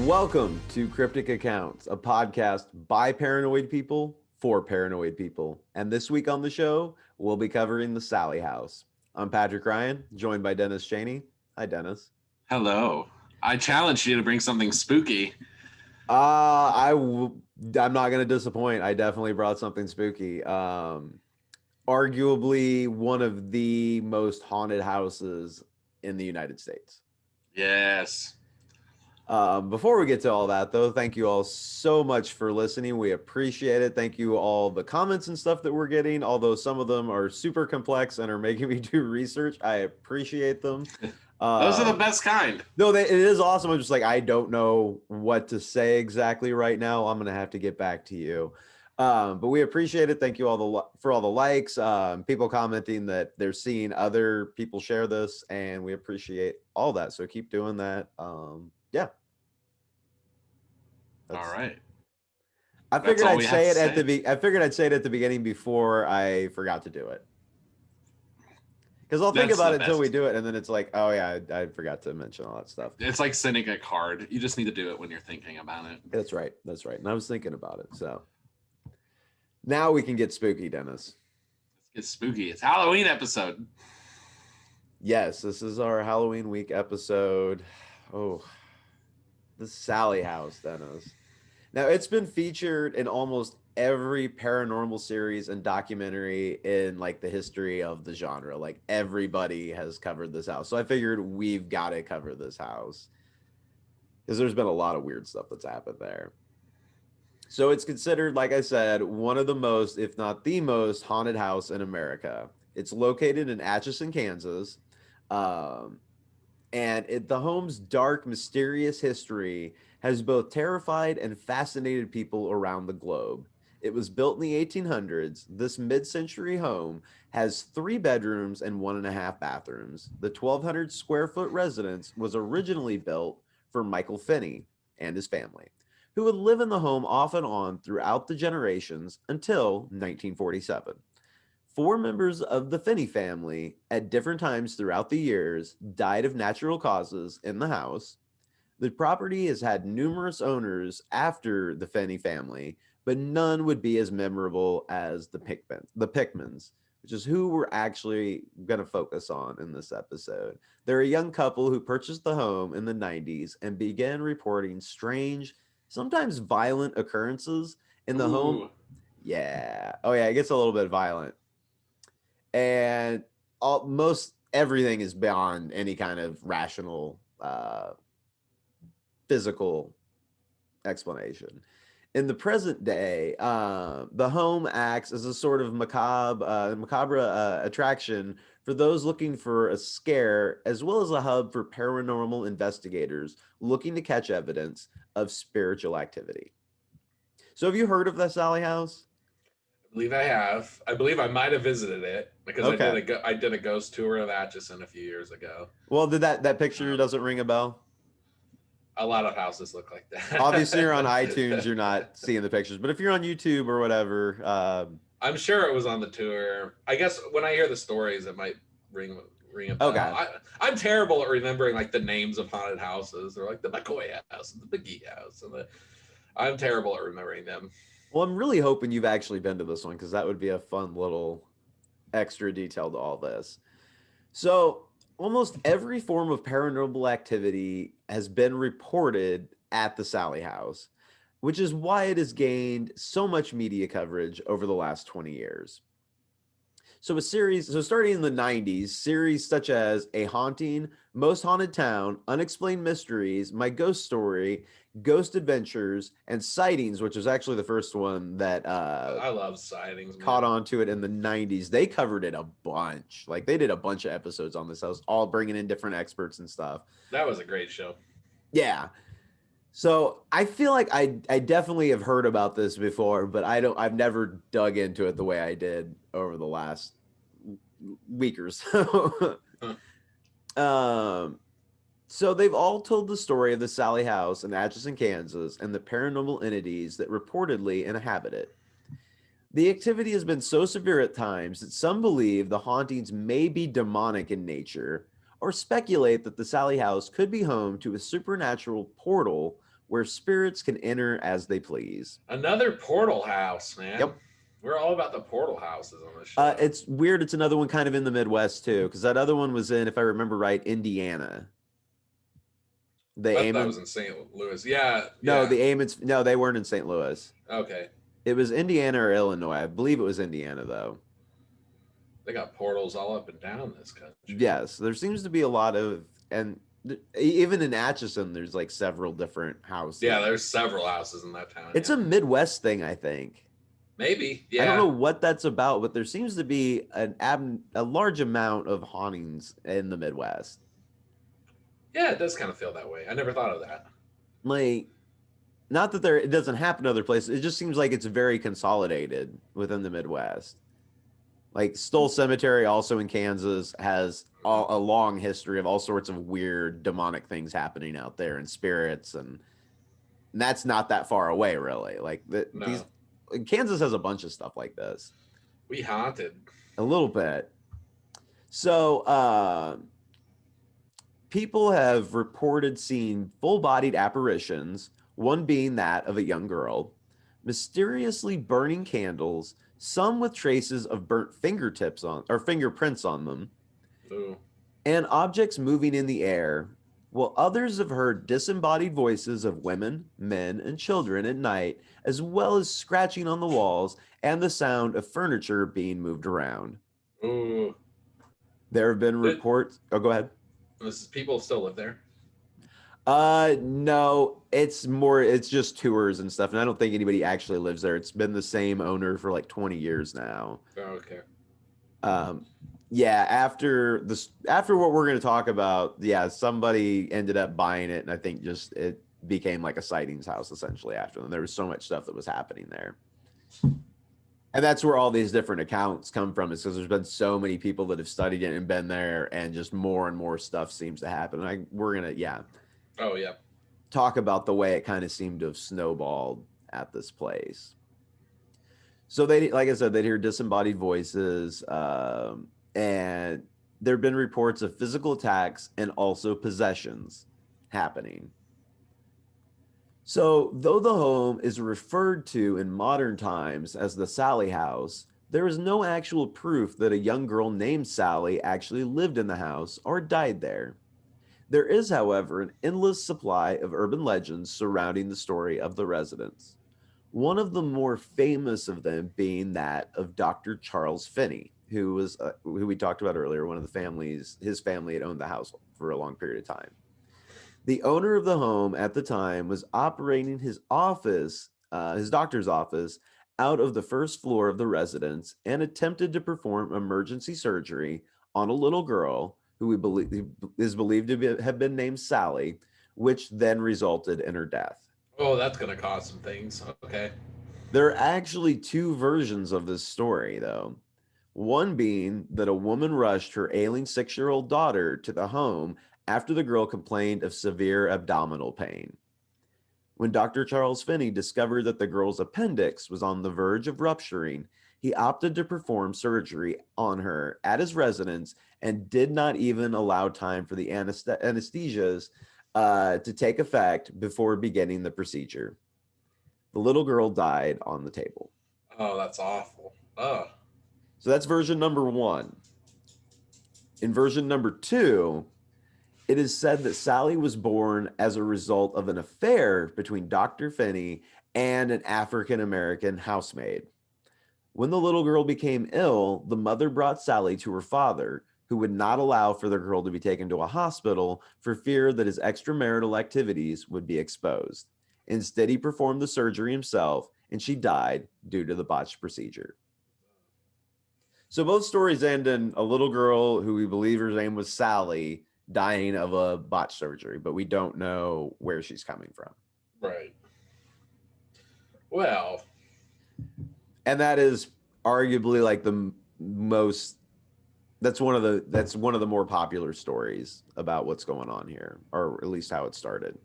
Welcome to Cryptic Accounts, a podcast by paranoid people for paranoid people. And this week on the show, we'll be covering the Sallie House. I'm Patrick Ryan, joined by Dennis Cheney. Hi, Dennis. Hello. I challenged you to bring something spooky. I'm not going to disappoint. I definitely brought something spooky. Arguably one of the most haunted houses in the United States. Yes. Before we get to all that, though, thank you all so much for listening. We appreciate it. Thank you all the comments and stuff that we're getting, although some of them are super complex and are making me do research. I appreciate them. Those are the best kind. No, it is awesome. I'm just like, I don't know what to say exactly right now. I'm going to have to get back to you. But we appreciate it. Thank you for all the likes, people commenting that they're seeing other people share this, and we appreciate all that. So keep doing that. Yeah. All right. I figured I'd say it at the beginning before I forgot to do it. Because I'll think about it until we do it, and then it's like, oh yeah, I forgot to mention all that stuff. It's like sending a card. You just need to do it when you're thinking about it. That's right. And I was thinking about it. So now we can get spooky, Dennis. Let's get spooky. It's Halloween episode. Yes, this is our Halloween week episode. Oh, the Sallie House, Dennis. Now, it's been featured in almost every paranormal series and documentary in like the history of the genre. Like everybody has covered this house. So I figured we've got to cover this house because there's been a lot of weird stuff that's happened there. So it's considered, like I said, one of the most, if not the most haunted house in America. It's located in Atchison, Kansas. The home's dark, mysterious history has both terrified and fascinated people around the globe. It was built in the 1800s. This mid-century home has 3 bedrooms and 1.5 bathrooms. The 1,200 square foot residence was originally built for Michael Finney and his family, who would live in the home off and on throughout the generations until 1947. 4 members of the Finney family at different times throughout the years died of natural causes in the house. The property has had numerous owners after the Finney family, but none would be as memorable as the Pickmans, which is who we're actually going to focus on in this episode. They're a young couple who purchased the home in the 90s and began reporting strange, sometimes violent occurrences in the home. Yeah. Oh, yeah, it gets a little bit violent. And most everything is beyond any kind of rational physical explanation. In the present day, the home acts as a sort of macabre attraction for those looking for a scare, as well as a hub for paranormal investigators looking to catch evidence of spiritual activity. So have you heard of the Sallie House? I believe I have. I believe I might have visited it because I did a ghost tour of Atchison a few years ago. Well, did that picture doesn't ring a bell? A lot of houses look like that. Obviously, you're on iTunes. You're not seeing the pictures. But if you're on YouTube or whatever... I'm sure it was on the tour. I guess when I hear the stories, it might ring a bell. Okay. I'm terrible at remembering like the names of haunted houses or like the McCoy house and the McGee house. I'm terrible at remembering them. Well, I'm really hoping you've actually been to this one because that would be a fun little extra detail to all this. So almost every form of paranormal activity has been reported at the Sallie House, which is why it has gained so much media coverage over the last 20 years. So starting in the 90s, series such as A Haunting, Most Haunted Town, Unexplained Mysteries, My Ghost Story, Ghost Adventures, and Sightings, which was actually the first one that I love Sightings. Caught on to it in the 90s. They covered it a bunch. Like they did a bunch of episodes on this house, all bringing in different experts and stuff. That was a great show. Yeah. So I feel like I definitely have heard about this before, but I've never dug into it the way I did over the last week or so. So they've all told the story of the Sallie House in Atchison, Kansas, and the paranormal entities that reportedly inhabit it. The activity has been so severe at times that some believe the hauntings may be demonic in nature, or speculate that the Sallie House could be home to a supernatural portal where spirits can enter as they please. Another portal house, man. Yep. We're all about the portal houses on this show. It's weird. It's another one kind of in the Midwest too, because that other one was in, if I remember right, Indiana. The I thought that Amon. was in St. Louis. Yeah, No, yeah. the Amons. No, they weren't in St. Louis. Okay. It was Indiana or Illinois. I believe it was Indiana though. They got portals all up and down this country. Yes, there seems to be a lot of, and even in Atchison, there's like several different houses. Yeah, there's several houses in that town. It's yeah. a Midwest thing, I think. Maybe. Yeah. I don't know what that's about, but there seems to be a large amount of hauntings in the Midwest. Yeah, it does kind of feel that way. I never thought of that. Like, not that it doesn't happen other places. It just seems like it's very consolidated within the Midwest. Like Stoll Cemetery, also in Kansas, has a long history of all sorts of weird demonic things happening out there, and spirits, and that's not that far away, really. Like No. Kansas has a bunch of stuff like this. We haunted. A little bit. So, people have reported seeing full-bodied apparitions, one being that of a young girl, mysteriously burning candles, some with traces of burnt fingerprints on them, Ooh. and objects moving in the air, while others have heard disembodied voices of women, men, and children at night, as well as scratching on the walls and the sound of furniture being moved around. Ooh. There have been reports. Oh, go ahead. People still live there? No, it's just tours and stuff, and I don't think anybody actually lives there. It's been the same owner for like 20 years now. Oh, okay. Yeah, after what we're going to talk about, yeah, somebody ended up buying it, and I think just it became like a sightings house essentially after them. There was so much stuff that was happening there. And that's where all these different accounts come from, is because there's been so many people that have studied it and been there, and just more and more stuff seems to happen. And we're going to, Oh, yeah. talk about the way it kind of seemed to have snowballed at this place. So like I said, they'd hear disembodied voices, and there have been reports of physical attacks and also possessions happening. So though the home is referred to in modern times as the Sallie House, there is no actual proof that a young girl named Sallie actually lived in the house or died there. There is, however, an endless supply of urban legends surrounding the story of the residents. One of the more famous of them being that of Dr. Charles Finney, who we talked about earlier. His family had owned the house for a long period of time. The owner of the home at the time was operating his doctor's office, out of the first floor of the residence, and attempted to perform emergency surgery on a little girl who is believed to have been named Sallie, which then resulted in her death. Oh, that's going to cause some things. Okay. There are actually two versions of this story, though. One being that a woman rushed her ailing 6-year-old daughter to the home after the girl complained of severe abdominal pain. When Dr. Charles Finney discovered that the girl's appendix was on the verge of rupturing, he opted to perform surgery on her at his residence and did not even allow time for the anesthesias to take effect before beginning the procedure. The little girl died on the table. Oh, that's awful. Oh. So that's version number one. In version number two, it is said that Sallie was born as a result of an affair between Dr. Finney and an African-American housemaid. When the little girl became ill, the mother brought Sallie to her father, who would not allow for the girl to be taken to a hospital for fear that his extramarital activities would be exposed. Instead, he performed the surgery himself, and she died due to the botched procedure. So both stories end in a little girl who we believe her name was Sallie dying of a botched surgery, but we don't know where she's coming from. Right. Well. And that is arguably like the most, that's one of the more popular stories about what's going on here, or at least how it started.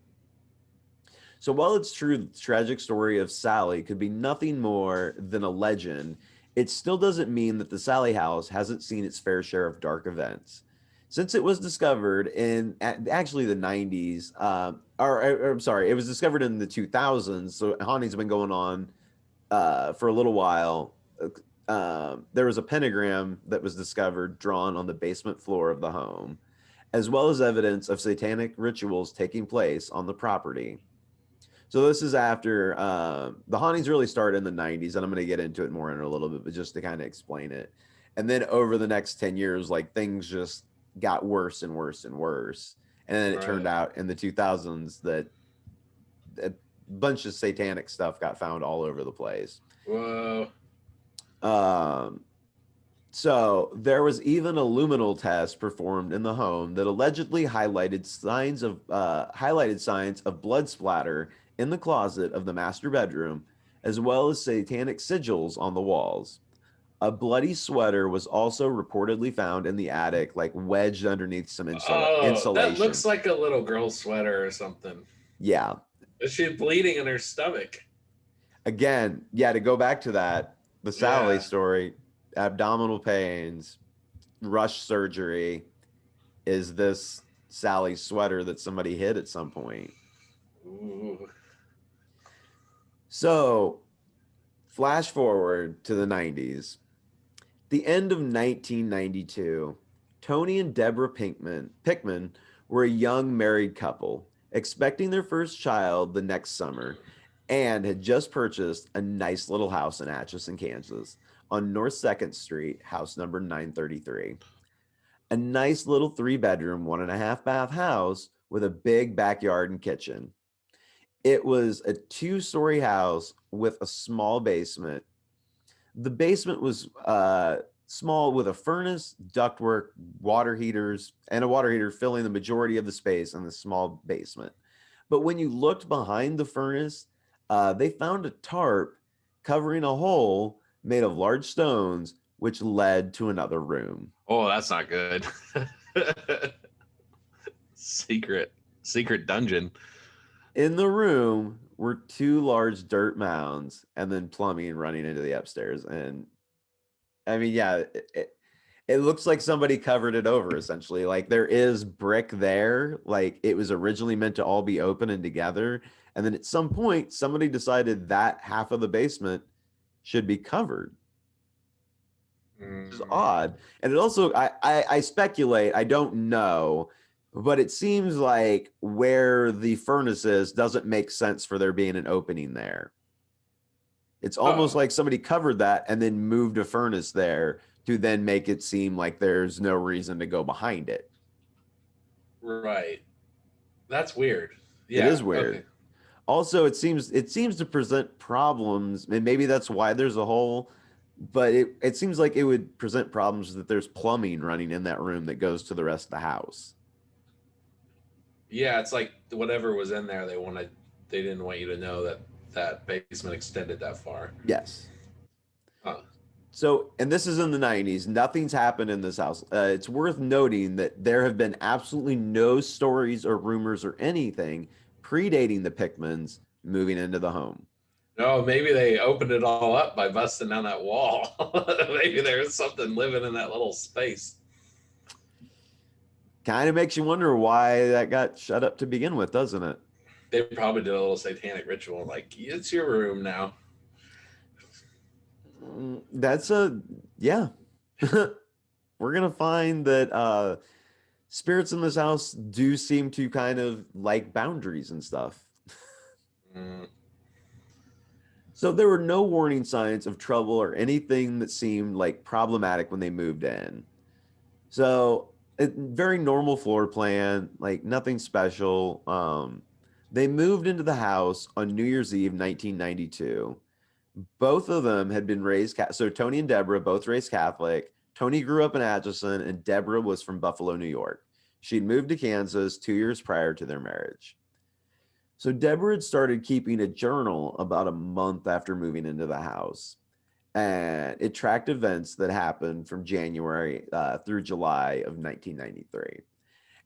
So while it's true that the tragic story of Sallie could be nothing more than a legend, it still doesn't mean that the Sallie House hasn't seen its fair share of dark events. Since it was discovered in actually the 90s, or I'm sorry, it was discovered in the 2000s. So haunting's been going on for a little while. There was a pentagram that was discovered drawn on the basement floor of the home, as well as evidence of satanic rituals taking place on the property. So this is after the hauntings really started in the 90s, and I'm going to get into it more in a little bit, but just to kind of explain it. And then over the next 10 years, like things just got worse and worse and worse. And then it turned Right. out in the 2000s that a bunch of satanic stuff got found all over the place. Whoa. Um, so there was even a luminal test performed in the home that allegedly highlighted signs of blood splatter in the closet of the master bedroom, as well as satanic sigils on the walls. A bloody sweater was also reportedly found in the attic, like wedged underneath some Oh, that looks insulation. like a little girl's sweater or something. Yeah. Is she bleeding in her stomach? Again, yeah, to go back to that, the Sally Yeah. story, abdominal pains, rush surgery, is this Sally's sweater that somebody hid at some point. Ooh. So, flash forward to the 90s. The end of 1992, Tony and Deborah Pickman were a young married couple, expecting their first child the next summer, and had just purchased a nice little house in Atchison, Kansas, on North 2nd Street, house number 933. A nice little 3 bedroom, 1.5 bath house with a big backyard and kitchen. It was a 2 story house with a small basement. The basement was small with a furnace, ductwork, water heaters, and a water heater filling the majority of the space in the small basement. But when you looked behind the furnace, they found a tarp covering a hole made of large stones, which led to another room. Oh, that's not good. secret, secret dungeon. In the room were 2 large dirt mounds and then plumbing running into the upstairs. And I mean, yeah, it looks like somebody covered it over essentially. Like there is brick there, like it was originally meant to all be open and together. And then at some point, somebody decided that half of the basement should be covered, which is Mm. odd. And it also, I speculate, I don't know, but it seems like where the furnace is doesn't make sense for there being an opening there. It's almost Oh, like somebody covered that and then moved a furnace there to then make it seem like there's no reason to go behind it. right. That's weird. It Yeah. is Okay. weird. Also, it seems to present problems, and maybe that's why there's a hole, but it seems like it would present problems that there's plumbing running in that room that goes to the rest of the house. Yeah, it's like whatever was in there, they didn't want you to know that that basement extended that far. Yes. Huh. So, and this is in the 90s. Nothing's happened in this house. It's worth noting that there have been absolutely no stories or rumors or anything predating the Pickmans moving into the home. No, maybe they opened it all up by busting down that wall. Maybe there's something living in that little space. Kind of makes you wonder why that got shut up to begin with, doesn't it? They probably did a little satanic ritual, like it's your room now. That's a, yeah. We're going to find that spirits in this house do seem to kind of like boundaries and stuff. Mm. So there were no warning signs of trouble or anything that seemed like problematic when they moved in. So a very normal floor plan, like nothing special. They moved into the house on New Year's Eve, 1992. Both of them had been raised. So Tony and Deborah both raised Catholic. Tony grew up in Atchison, and Deborah was from Buffalo, New York. She'd moved to Kansas 2 years prior to their marriage. So Deborah had started keeping a journal about a month after moving into the house, and it tracked events that happened from January through July of 1993.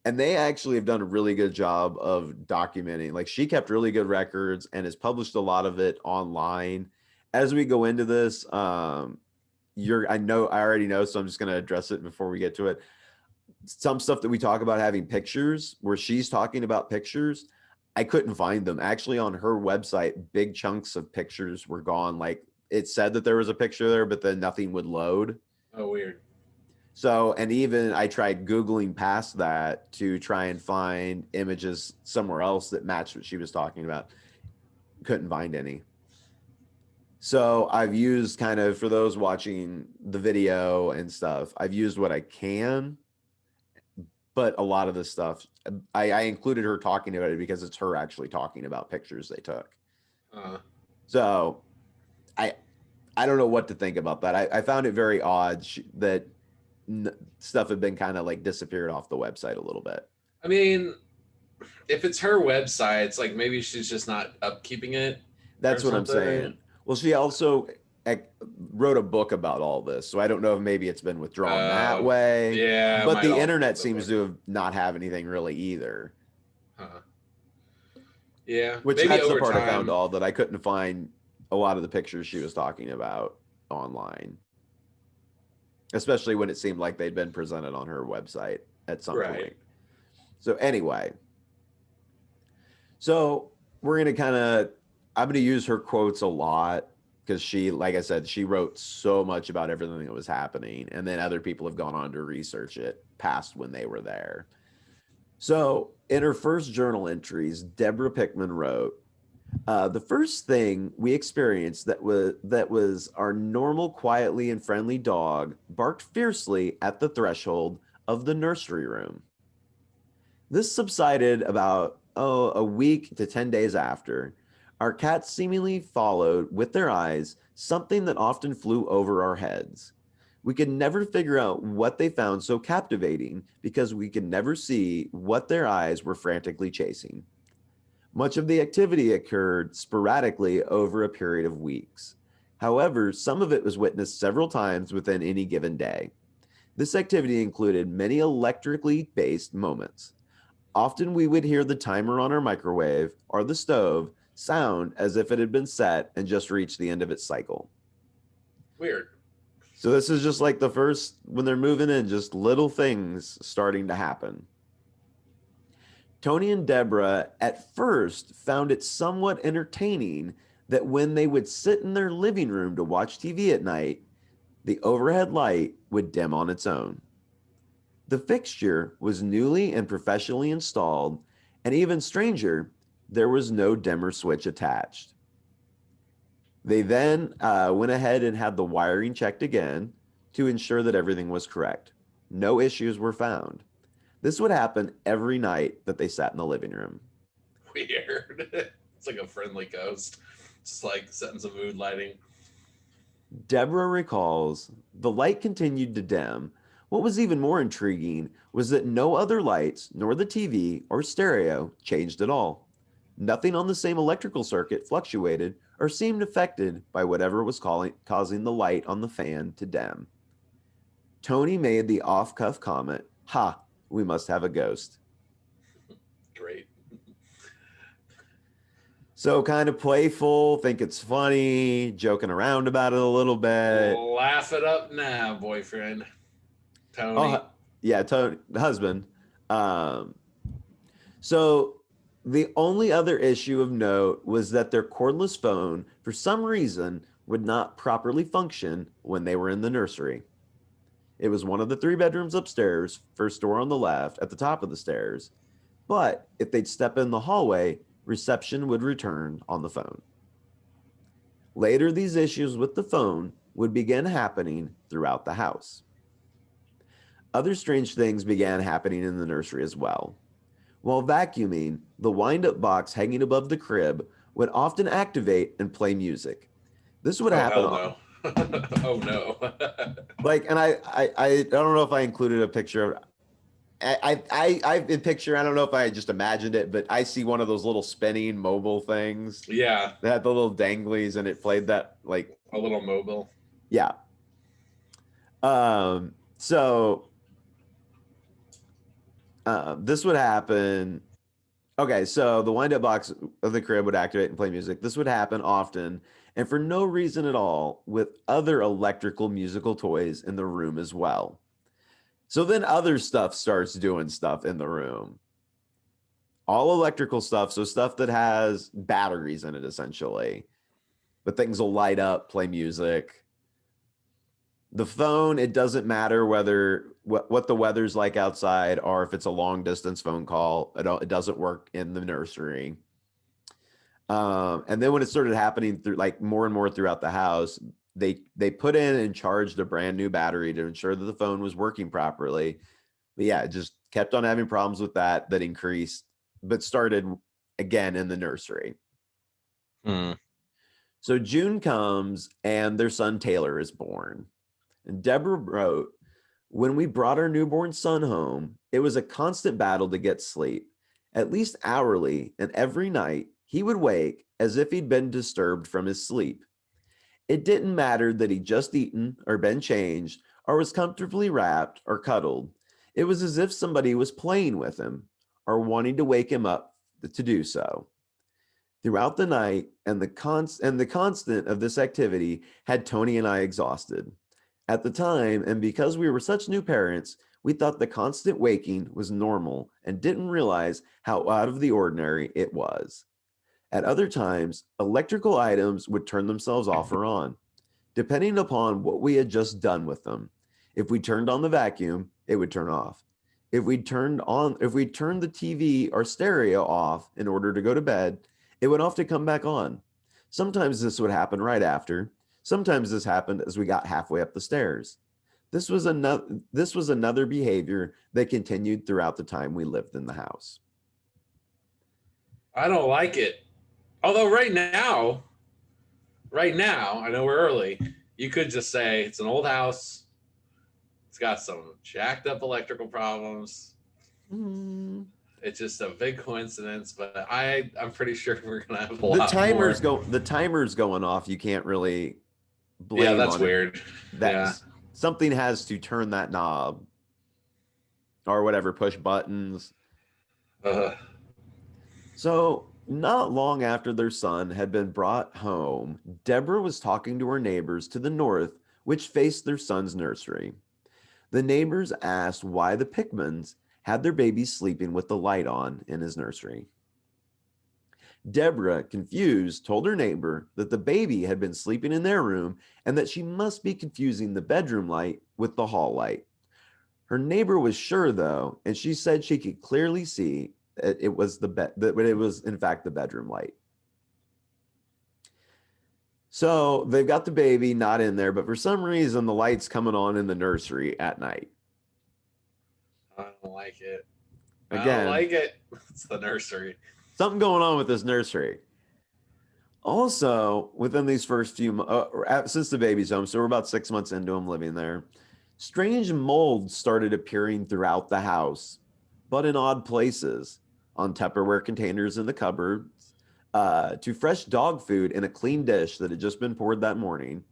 And they actually have done a really good job of documenting. Like she kept really good records and has published a lot of it online. As we go into this, I already know, so I'm just going to address it before we get to it. some stuff that we talk about having pictures, where she's talking about pictures, I couldn't find them. Actually, on her website, big chunks of pictures were gone. Like it said that there was a picture there, but then nothing would load. Oh, weird. So, and even I tried Googling past that to try and find images somewhere else that matched what she was talking about. Couldn't find any. So I've used kind of, for those watching the video and stuff, I've used what I can, but a lot of this stuff, I included her talking about it because it's her actually talking about pictures they took. Uh, So I I don't know what to think about that. I found it very odd that stuff had been kind of like disappeared off the website a little bit. I mean, if it's her website, it's like maybe she's just not upkeeping it or That's what I'm something. saying. Well, she also wrote a book about all this, so I don't know if maybe it's been withdrawn that way. Yeah, it But might the also be internet the seems book. to have not have anything really either. Huh. Yeah, Which maybe that's the over part I found time. odd, that I couldn't find a lot of the pictures she was talking about online, especially when it seemed like they'd been presented on her website at some Right. point. So anyway, so we're gonna kind of, I'm gonna use her quotes a lot because she, like I said, she wrote so much about everything that was happening, and then other people have gone on to research it past when they were there. So in her first journal entries, Deborah Pickman wrote, the first thing we experienced that was our normal, quietly and friendly dog barked fiercely at the threshold of the nursery room. This subsided about a week to 10 days after. Our cats seemingly followed with their eyes something that often flew over our heads. We could never figure out what they found so captivating because we could never see what their eyes were frantically chasing. Much of the activity occurred sporadically over a period of weeks. However, some of it was witnessed several times within any given day. This activity included many electrically based moments. Often we would hear the timer on our microwave or the stove sound as if it had been set and just reached the end of its cycle. Weird. So this is just like the first, when they're moving in, just little things starting to happen. Tony and Deborah at first found it somewhat entertaining that when they would sit in their living room to watch TV at night, the overhead light would dim on its own. The fixture was newly and professionally installed, and even stranger, there was no dimmer switch attached. They then went ahead and had the wiring checked again to ensure that everything was correct. No issues were found. This would happen every night that they sat in the living room. Weird. It's like a friendly ghost. Just like setting some mood lighting. Deborah recalls the light continued to dim. What was even more intriguing was that no other lights, nor the TV or stereo, changed at all. Nothing on the same electrical circuit fluctuated or seemed affected by whatever was causing the light on the fan to dim. Tony made the off cuff comment, "Ha, we must have a ghost." Great. So kind of playful, think it's funny, joking around about it a little bit. Laugh it up now, boyfriend. Tony. Oh, yeah, Tony, the husband. Um, so the only other issue of note was that their cordless phone, for some reason, would not properly function when they were in the nursery. It was one of the 3 bedrooms upstairs, first door on the left, at the top of the stairs. But if they'd step in the hallway, reception would return on the phone. Later, these issues with the phone would begin happening throughout the house. Other strange things began happening in the nursery as well. While vacuuming, the wind-up box hanging above the crib would often activate and play music. This would Oh, happen hell on, no. Oh, no. like, and I don't know if I included a picture of, I in picture, I don't know if I just imagined it, but I see one of those little spinning mobile things Yeah, that had the little danglies, and it played that, like, a little mobile. yeah. So this would happen. Okay, so the wind-up box of the crib would activate and play music. This would happen often, and for no reason at all, with other electrical musical toys in the room as well. So then other stuff starts doing stuff in the room. All electrical stuff, so stuff that has batteries in it essentially. But things will light up, play music. The phone, it doesn't matter whether what the weather's like outside or if it's a long distance phone call. It doesn't work in the nursery. And then when it started happening through like more and more throughout the house, they put in and charged a brand new battery to ensure that the phone was working properly. But yeah, it just kept on having problems with that increased, but started again in the nursery. Hmm. So June comes and their son Taylor is born. And Deborah wrote, when we brought our newborn son home, it was a constant battle to get sleep. At least hourly, and every night, he would wake as if he'd been disturbed from his sleep. It didn't matter that he'd just eaten or been changed or was comfortably wrapped or cuddled. It was as if somebody was playing with him or wanting to wake him up to do so. Throughout the night and the constant of this activity had Tony and I exhausted. At the time, and because we were such new parents, we thought the constant waking was normal and didn't realize how out of the ordinary it was. At other times, electrical items would turn themselves off or on, depending upon what we had just done with them. If we turned on the vacuum, it would turn off. If we turned the TV or stereo off in order to go to bed, it would often come back on. Sometimes this would happen right after. Sometimes this happened as we got halfway up the stairs. This was another behavior that continued throughout the time we lived in the house. I don't like it. Although right now, I know we're early. You could just say it's an old house. It's got some jacked up electrical problems. Mm. It's just a big coincidence, but I'm pretty sure we're gonna have a The lot more. the timer's going off. You can't really Yeah, blame that's on it. weird. Yeah. Something has to turn that knob or whatever, push buttons. Uh, So, not long after their son had been brought home, Deborah was talking to her neighbors to the north, which faced their son's nursery. The neighbors asked why the Pickmans had their baby sleeping with the light on in his nursery. Deborah, confused, told her neighbor that the baby had been sleeping in their room and that she must be confusing the bedroom light with the hall light. Her neighbor was sure though, and she said she could clearly see that it was in fact the bedroom light. So they've got the baby not in there, but for some reason the light's coming on in the nursery at night. I don't like it. I don't Again, like it. It's the nursery. something going on with this nursery. Also, within these first since the baby's home, so we're about 6 months into him living there, strange mold started appearing throughout the house, but in odd places, on Tupperware containers in the cupboards, to fresh dog food in a clean dish that had just been poured that morning,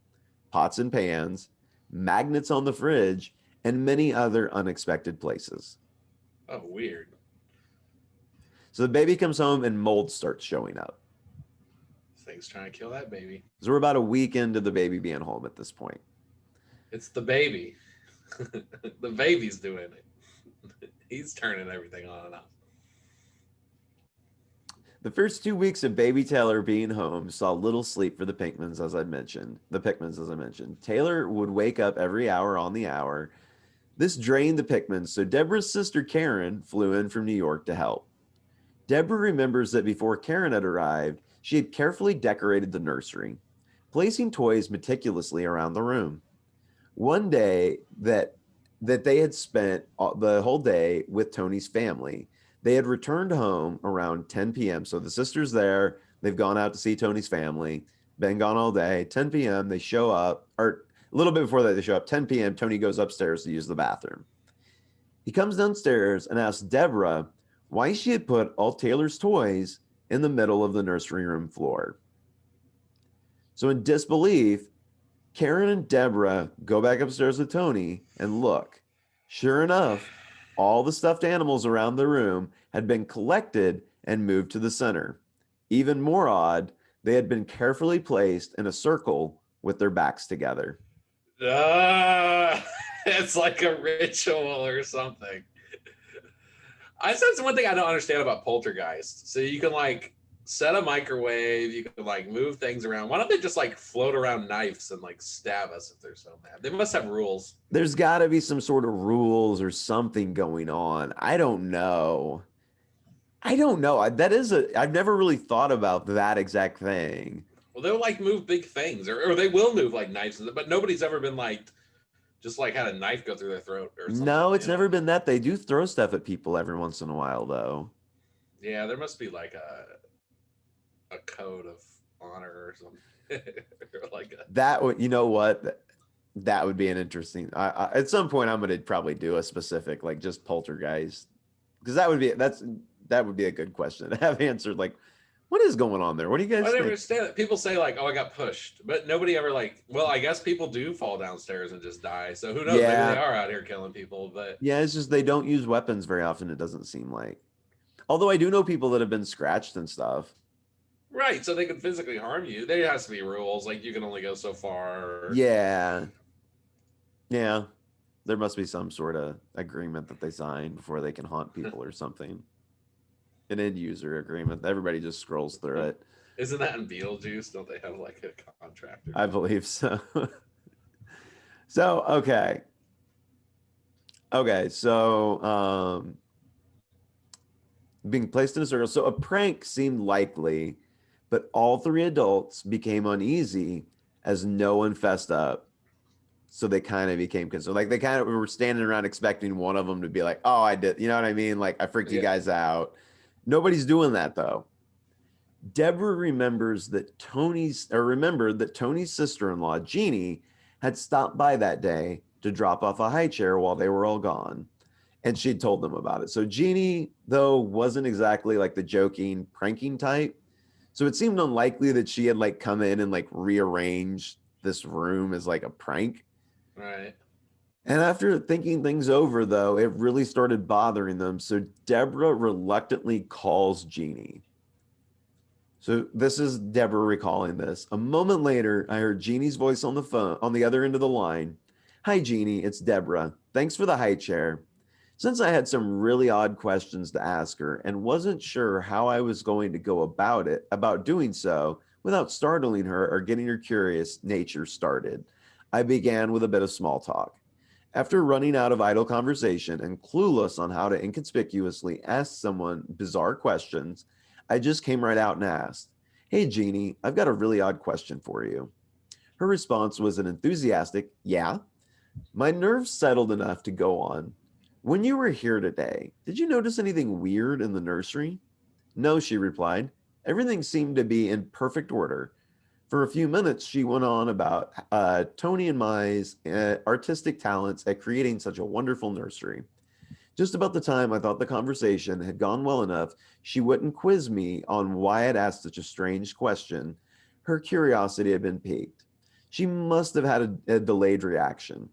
pots and pans, magnets on the fridge, and many other unexpected places. Oh, weird. So the baby comes home and mold starts showing up. This thing's trying to kill that baby. So we're about a week into the baby being home at this point. It's the baby. The baby's doing it. He's turning everything on and off. The first 2 weeks of baby Taylor being home saw little sleep for the Pickmans, as I mentioned. Taylor would wake up every hour on the hour. This drained the Pickmans, so Deborah's sister Karen flew in from New York to help. Deborah remembers that before Karen had arrived, she had carefully decorated the nursery, placing toys meticulously around the room. One day that they had spent the whole day with Tony's family, they had returned home around 10 p.m. So the sister's there. They've gone out to see Tony's family, been gone all day. 10 p.m. They show up, or a little bit before that, they show up. 10 p.m. Tony goes upstairs to use the bathroom. He comes downstairs and asks Deborah why she had put all Taylor's toys in the middle of the nursery room floor. So in disbelief, Karen and Deborah go back upstairs with Tony and look. Sure enough, all the stuffed animals around the room had been collected and moved to the center. Even more odd, they had been carefully placed in a circle with their backs together. It's like a ritual or something. I said one thing I don't understand about poltergeists. So you can like set a microwave, you can like move things around. Why don't they just like float around knives and like stab us if they're so mad? They must have rules. There's got to be some sort of rules or something going on. I don't know. I don't know. That is I've never really thought about that exact thing. Well, they'll like move big things, or they will move like knives, but nobody's ever been like just like had a knife go through their throat or something. No, it's You know? never been that. They do throw stuff at people every once in a while, though. Yeah, there must be like a code of honor or something, or like a That would, you know what? That would be an interesting. At some point, I'm going to probably do a specific, like just poltergeist, because that would be a good question to have answered. Like, what is going on there? What do you I guys never think? understand it. People say like, "Oh, I got pushed," but nobody ever like. Well, I guess people do fall downstairs and just die. So who knows? Maybe they Yeah, are out here killing people. But yeah. It's just they don't use weapons very often. It doesn't seem like. Although I do know people that have been scratched and stuff. right, so they can physically harm you. There has to be rules. Like you can only go so far. Or, Yeah, yeah. There must be some sort of agreement that they sign before they can haunt people or something. An end user agreement. Everybody just scrolls through it. isn't that in Beetlejuice? Don't they have like a contract or I something? believe so. So, okay. Okay. So, being placed in a circle. So, a prank seemed likely, but all three adults became uneasy as no one fessed up. So they kind of became concerned. Like they kind of were standing around expecting one of them to be like, "Oh, I did." You know what I mean? Like I freaked you Yeah. guys out. Nobody's doing that though. Deborah remembered that Tony's sister-in-law, Jeannie, had stopped by that day to drop off a high chair while they were all gone. And she'd told them about it. So Jeannie, though, wasn't exactly like the joking, pranking type. So it seemed unlikely that she had like come in and like rearranged this room as like a prank. Right. And after thinking things over, though, it really started bothering them. So Deborah reluctantly calls Jeannie. So this is Deborah recalling this. A moment later, I heard Jeannie's voice on the phone on the other end of the line. Hi, Jeannie, it's Deborah. Thanks for the high chair. Since I had some really odd questions to ask her and wasn't sure how I was going to go about doing so without startling her or getting her curious nature started, I began with a bit of small talk. After running out of idle conversation and clueless on how to inconspicuously ask someone bizarre questions, I just came right out and asked, Hey, Jeannie, I've got a really odd question for you. Her response was an enthusiastic, Yeah. My nerves settled enough to go on. When you were here today, did you notice anything weird in the nursery? No, she replied. Everything seemed to be in perfect order. For a few minutes, she went on about Tony and Mai's artistic talents at creating such a wonderful nursery. Just about the time I thought the conversation had gone well enough, she wouldn't quiz me on why I'd asked such a strange question. Her curiosity had been piqued. She must have had a delayed reaction.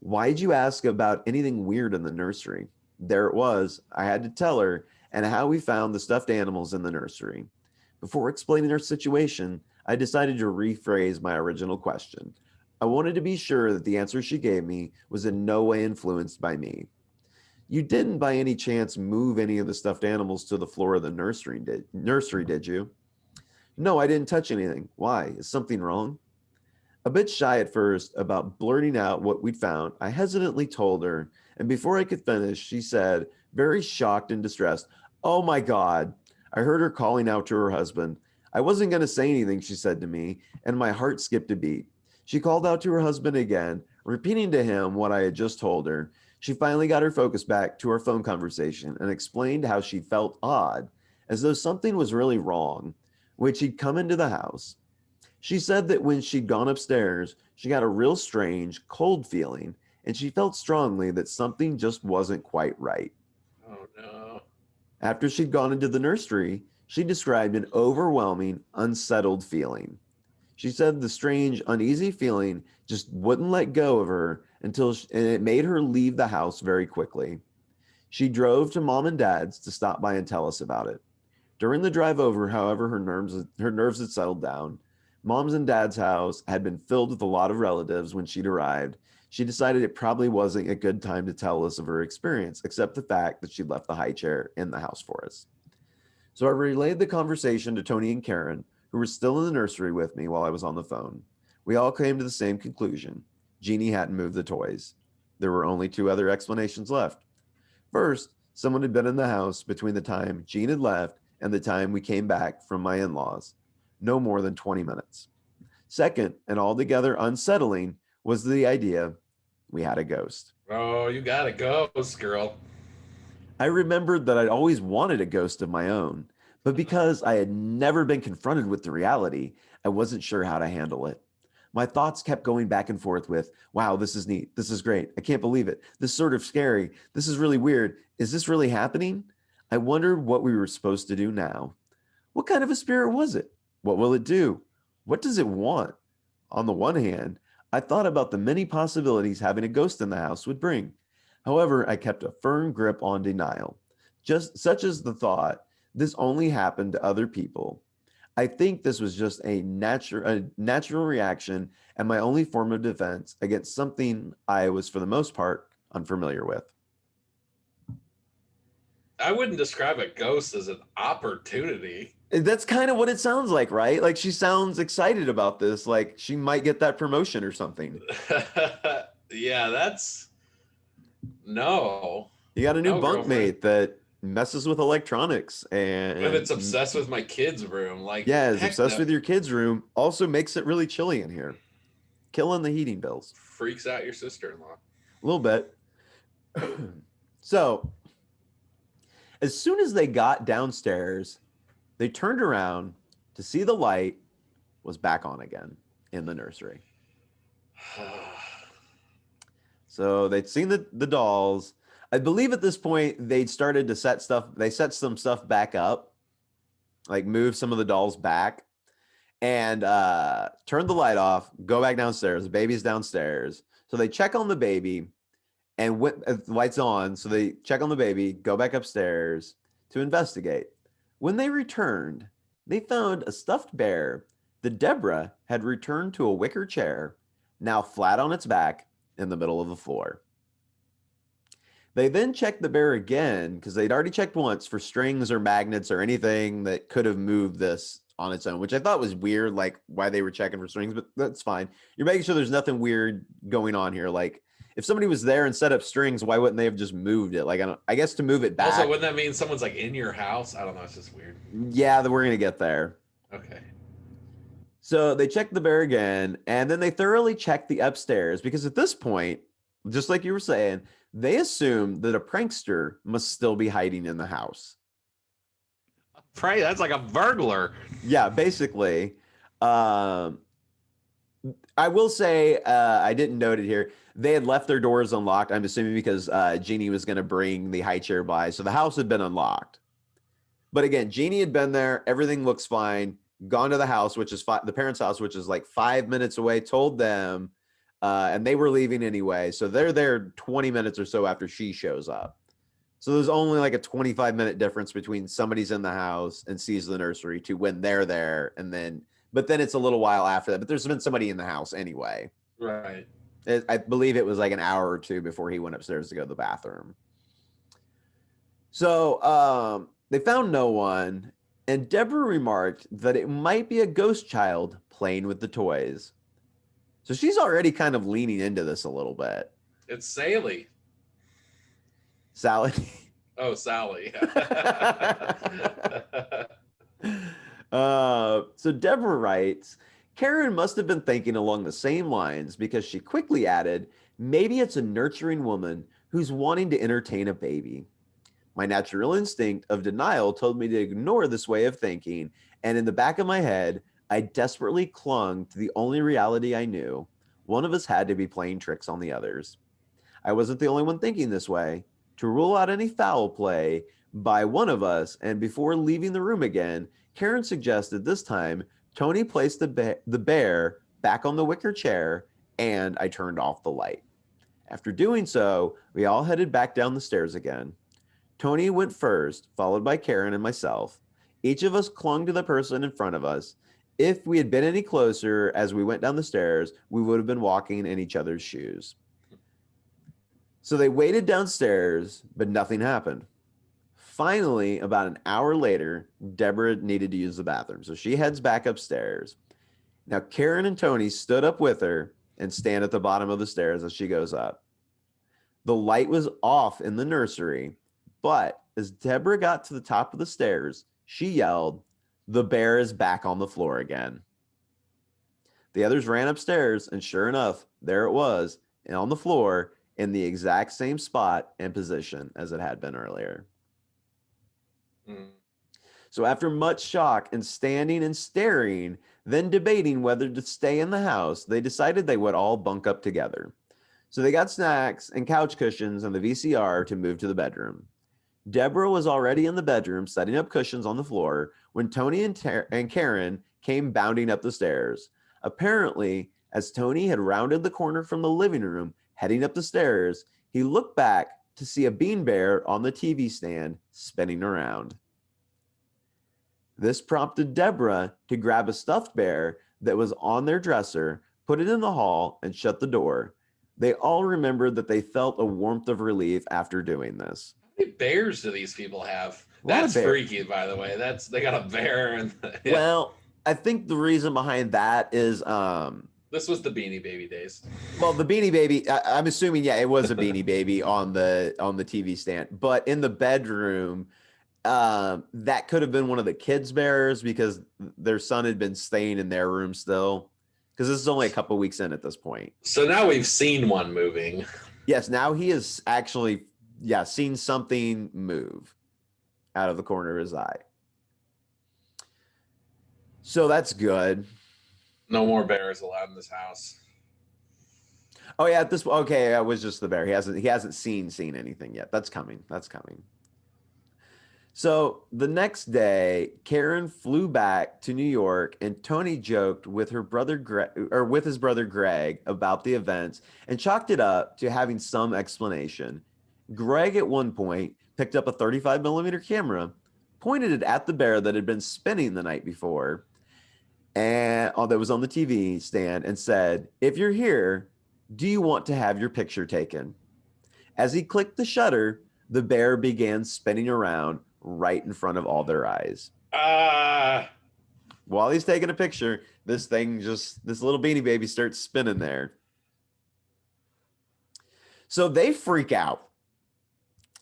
Why'd you ask about anything weird in the nursery? There it was. I had to tell her and how we found the stuffed animals in the nursery. Before explaining our situation, I decided to rephrase my original question. I wanted to be sure that the answer she gave me was in no way influenced by me. You didn't by any chance move any of the stuffed animals to the floor of the nursery, did you? No, I didn't touch anything. Why? Is something wrong? A bit shy at first about blurting out what we'd found, I hesitantly told her, and before I could finish, she said, very shocked and distressed, Oh my God. I heard her calling out to her husband. I wasn't going to say anything, she said to me, and my heart skipped a beat. She called out to her husband again, repeating to him what I had just told her. She finally got her focus back to our phone conversation and explained how she felt odd, as though something was really wrong, which he'd come into the house. She said that when she'd gone upstairs, she got a real strange, cold feeling, and she felt strongly that something just wasn't quite right. Oh no. After she'd gone into the nursery, she described an overwhelming, unsettled feeling. She said the strange, uneasy feeling just wouldn't let go of her and it made her leave the house very quickly. She drove to mom and dad's to stop by and tell us about it. During the drive over, however, her nerves had settled down. Mom's and dad's house had been filled with a lot of relatives when she'd arrived. She decided it probably wasn't a good time to tell us of her experience, except the fact that she left the high chair in the house for us. So I relayed the conversation to Tony and Karen, who were still in the nursery with me while I was on the phone. We all came to the same conclusion. Jeannie hadn't moved the toys. There were only two other explanations left. First, someone had been in the house between the time Jean had left and the time we came back from my in-laws. No more than 20 minutes. Second, and altogether unsettling, was the idea we had a ghost. Oh, you got a ghost, girl. I remembered that I'd always wanted a ghost of my own, but because I had never been confronted with the reality, I wasn't sure how to handle it. My thoughts kept going back and forth with, wow, this is neat. This is great. I can't believe it. This is sort of scary. This is really weird. Is this really happening? I wondered what we were supposed to do now. What kind of a spirit was it? What will it do? What does it want? On the one hand, I thought about the many possibilities having a ghost in the house would bring. However, I kept a firm grip on denial, just such as the thought this only happened to other people. I think this was just a natural reaction and my only form of defense against something I was, for the most part, unfamiliar with. I wouldn't describe a ghost as an opportunity. That's kind of what it sounds like, right? Like she sounds excited about this, like she might get that promotion or something. Yeah, that's no. You got a new No, bunkmate that messes with electronics and it's obsessed with my kids' room. Like, yeah, is obsessed no. with your kids' room. Also makes it really chilly in here, killing the heating bills. Freaks out your sister-in-law. A little bit. So, as soon as they got downstairs, they turned around to see the light was back on again in the nursery. So they'd seen the dolls. I believe at this point they'd started to set some stuff back up, like move some of the dolls back and turn the light off, go back downstairs. The baby's downstairs. So they check on the baby and the light's on. So they check on the baby, go back upstairs to investigate. When they returned, they found a stuffed bear that Deborah had returned to a wicker chair, now flat on its back in the middle of the floor. They then checked the bear again because they'd already checked once for strings or magnets or anything that could have moved this on its own, which I thought was weird, like why they were checking for strings, but that's fine. You're making sure there's nothing weird going on here. Like if somebody was there and set up strings, why wouldn't they have just moved it? Like I guess to move it back. Also, wouldn't that mean someone's like in your house? I don't know. It's just weird. Yeah, we're gonna get there. Okay. So they checked the bear again, and then they thoroughly checked the upstairs because at this point, just like you were saying, they assumed that a prankster must still be hiding in the house. Pray, that's like a burglar. Yeah, basically. I will say, I didn't note it here. They had left their doors unlocked, I'm assuming because Jeannie was going to bring the high chair by. So the house had been unlocked. But again, Jeannie had been there. Everything looks fine. Gone to the house, which is the parents' house, which is like 5 minutes away, told them, and they were leaving anyway. So they're there 20 minutes or so after she shows up. So there's only like a 25-minute difference between somebody's in the house and sees the nursery to when they're there. But then it's a little while after that. But there's been somebody in the house anyway. Right. I believe it was like an hour or two before he went upstairs to go to the bathroom. So they found no one. And Deborah remarked that it might be a ghost child playing with the toys. So she's already kind of leaning into this a little bit. It's Sallie. Sallie. Oh, Sallie. So Deborah writes, Karen must have been thinking along the same lines because she quickly added, maybe it's a nurturing woman who's wanting to entertain a baby. My natural instinct of denial told me to ignore this way of thinking, and in the back of my head, I desperately clung to the only reality I knew. One of us had to be playing tricks on the others. I wasn't the only one thinking this way. To rule out any foul play by one of us, and before leaving the room again, Karen suggested this time Tony placed the bear back on the wicker chair, and I turned off the light. After doing so, we all headed back down the stairs again. Tony went first, followed by Karen and myself. Each of us clung to the person in front of us. If we had been any closer as we went down the stairs, we would have been walking in each other's shoes. So they waited downstairs, but nothing happened. Finally, about an hour later, Deborah needed to use the bathroom. So she heads back upstairs. Now, Karen and Tony stood up with her and stand at the bottom of the stairs as she goes up. The light was off in the nursery, but as Deborah got to the top of the stairs, she yelled, "The bear is back on the floor again." The others ran upstairs, and sure enough, there it was, and on the floor in the exact same spot and position as it had been earlier. Mm. So after much shock and standing and staring, then debating whether to stay in the house, they decided they would all bunk up together. So they got snacks and couch cushions and the VCR to move to the bedroom. Deborah was already in the bedroom setting up cushions on the floor when Tony and Karen came bounding up the stairs. Apparently, as Tony had rounded the corner from the living room, heading up the stairs, he looked back to see a bean bear on the TV stand spinning around. This prompted Deborah to grab a stuffed bear that was on their dresser, put it in the hall, and shut the door. They all remembered that they felt a warmth of relief after doing this. How many bears do these people have? A lot of That's bears. freaky, by the way. They got a bear and yeah. Well, I think the reason behind that is This was the Beanie Baby days. well, the Beanie Baby, I'm assuming, yeah, it was a Beanie Baby on the TV stand, but in the bedroom, that could have been one of the kids' bears because their son had been staying in their room still. Because this is only a couple weeks in at this point. So now we've seen one moving. Yes, now he has actually, seen something move out of the corner of his eye. So that's good. No more bears allowed in this house. Oh yeah, okay, it was just the bear. He hasn't seen anything yet. That's coming. That's coming. So the next day, Karen flew back to New York, and Tony joked with his brother Greg about the events and chalked it up to having some explanation. Greg at one point picked up a 35 millimeter camera, pointed it at the bear that had been spinning the night before, and that was on the TV stand, and said, "If you're here, do you want to have your picture taken?" As he clicked the shutter, the bear began spinning around right in front of all their eyes. While he's taking a picture, this little Beanie Baby starts spinning there. So they freak out.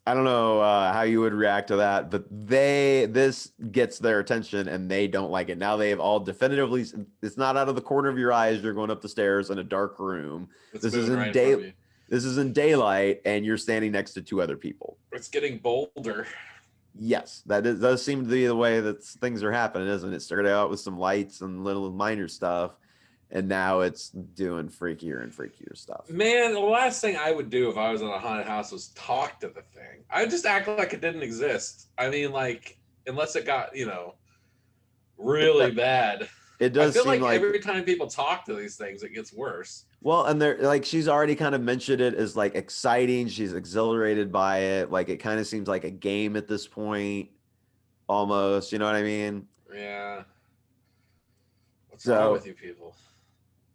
I don't know how you would react to that, but this gets their attention and they don't like it. Now they have all definitively, it's not out of the corner of your eyes. You're going up the stairs in a dark room. This is in daylight, and you're standing next to two other people. It's getting bolder. Yes, does seem to be the way that things are happening, isn't it? It started out with some lights and little minor stuff, and now it's doing freakier and freakier stuff. Man, the last thing I would do if I was in a haunted house was talk to the thing. I would just act like it didn't exist. I mean, like, unless it got, really bad. It does I feel seem like every time people talk to these things, it gets worse. Well, and they're like, she's already kind of mentioned it as like exciting. She's exhilarated by it. Like, it kind of seems like a game at this point, almost. You know what I mean? Yeah. What's wrong with you people?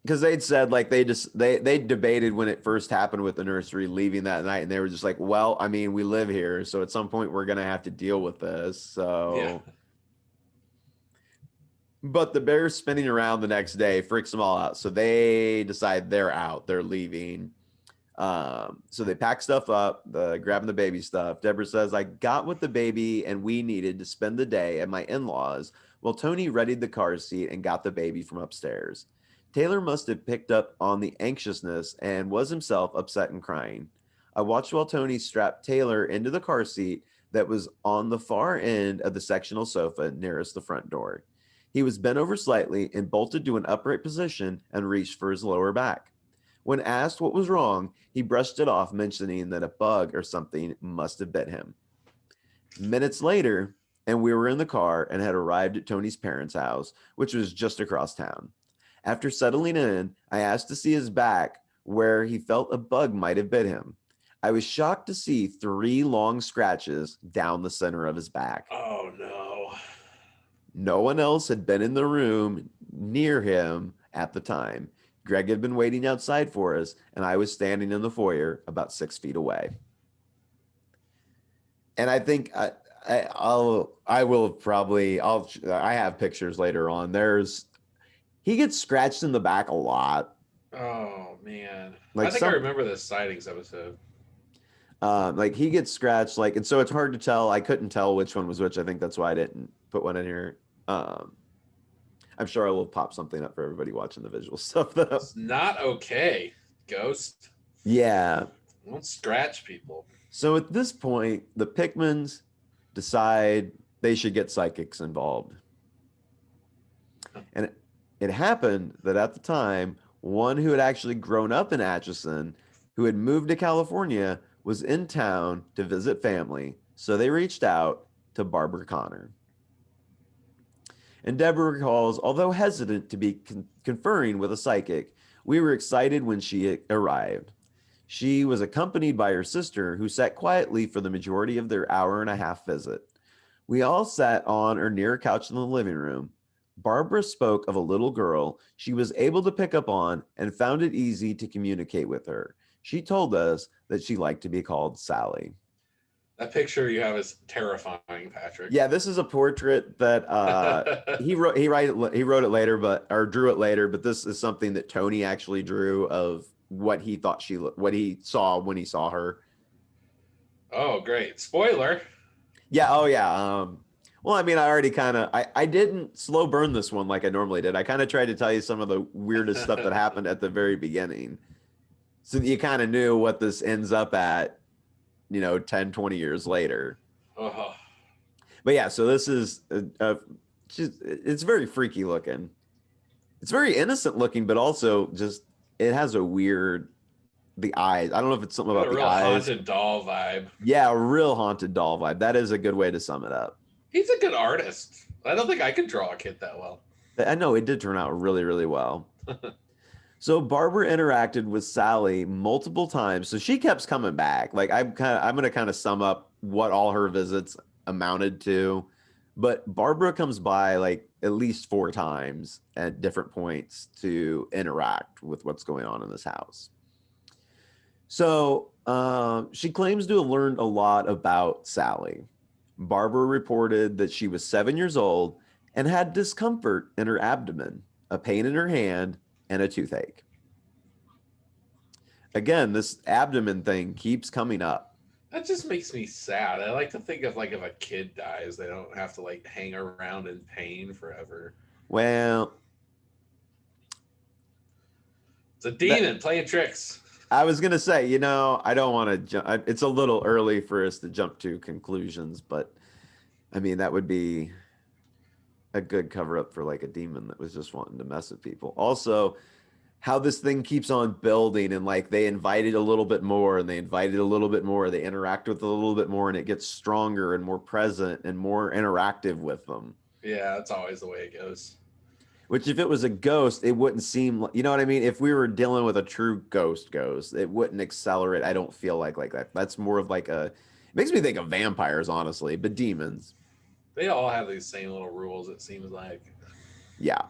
Because they'd said like they debated when it first happened with the nursery leaving that night, and they were just like, well, I mean, we live here, so at some point we're gonna have to deal with this. So yeah. But the bears spinning around the next day freaks them all out. So they decide they're out. They're leaving. So they pack stuff up, grabbing the baby stuff. Deborah says, "I got what the baby and we needed to spend the day at my in-laws while Tony readied the car seat and got the baby from upstairs. Taylor must have picked up on the anxiousness and was himself upset and crying. I watched while Tony strapped Taylor into the car seat that was on the far end of the sectional sofa nearest the front door. He was bent over slightly and bolted to an upright position and reached for his lower back. When asked what was wrong, he brushed it off, mentioning that a bug or something must have bit him. Minutes later, and we were in the car and had arrived at Tony's parents' house, which was just across town. After settling in, I asked to see his back where he felt a bug might have bit him. I was shocked to see 3 long scratches down the center of his back. Oh, no. No one else had been in the room near him at the time. Greg had been waiting outside for us, and I was standing in the foyer about 6 feet away. And I think I have pictures later on. He gets scratched in the back a lot. Oh man, I Like think I some, remember this sightings episode. like he gets scratched, like, and so it's hard to tell. I couldn't tell which one was which. I think that's why I didn't put one in here. I'm sure I will pop something up for everybody watching the visual stuff though. It's not okay, Ghost. Yeah. Don't scratch people. So at this point, the Pickmans decide they should get psychics involved. And it happened that at the time, one who had actually grown up in Atchison, who had moved to California, was in town to visit family. So they reached out to Barbara Connor. And Deborah recalls, although hesitant to be conferring with a psychic, we were excited when she arrived. She was accompanied by her sister, who sat quietly for the majority of their hour-and-a-half visit. We all sat on or near a couch in the living room. Barbara spoke of a little girl she was able to pick up on and found it easy to communicate with her. She told us that she liked to be called Sallie. That picture you have is terrifying, Patrick. Yeah, this is a portrait that he wrote it later, or drew it later, but this is something that Tony actually drew of what he thought what he saw when he saw her. Oh, great. Spoiler. Yeah, oh yeah. Well, I mean, I already kind of I didn't slow burn this one like I normally did. I kind of tried to tell you some of the weirdest stuff that happened at the very beginning. So that you kind of knew what this ends up at, 10, 20 years later. Oh. But yeah, so this is it's very freaky looking. It's very innocent looking, but also just it has the eyes. I don't know if it's something about the eyes. Haunted doll vibe. Yeah, a real haunted doll vibe. That is a good way to sum it up. He's a good artist. I don't think I could draw a kid that well. I know it did turn out really, really well. So Barbara interacted with Sallie multiple times. So she kept coming back. Like I'm going to kind of sum up what all her visits amounted to. But Barbara comes by like at least 4 times at different points to interact with what's going on in this house. So she claims to have learned a lot about Sallie. Barbara reported that she was 7 years old and had discomfort in her abdomen, a pain in her hand, and a toothache. Again, this abdomen thing keeps coming up. That just makes me sad. I like to think of like if a kid dies, they don't have to like hang around in pain forever. Well, it's a demon playing tricks. I was going to say, I don't want to jump. It's a little early for us to jump to conclusions, but I mean, that would be a good cover up for like a demon that was just wanting to mess with people. Also, how this thing keeps on building and like they invited a little bit more and they invited a little bit more. They interact with it a little bit more and it gets stronger and more present and more interactive with them. Yeah, that's always the way it goes. Which if it was a ghost, it wouldn't seem, you know what I mean? If we were dealing with a true ghost, it wouldn't accelerate. I don't feel like that. That's more of like it makes me think of vampires, honestly, but demons. They all have these same little rules, it seems like. Yeah.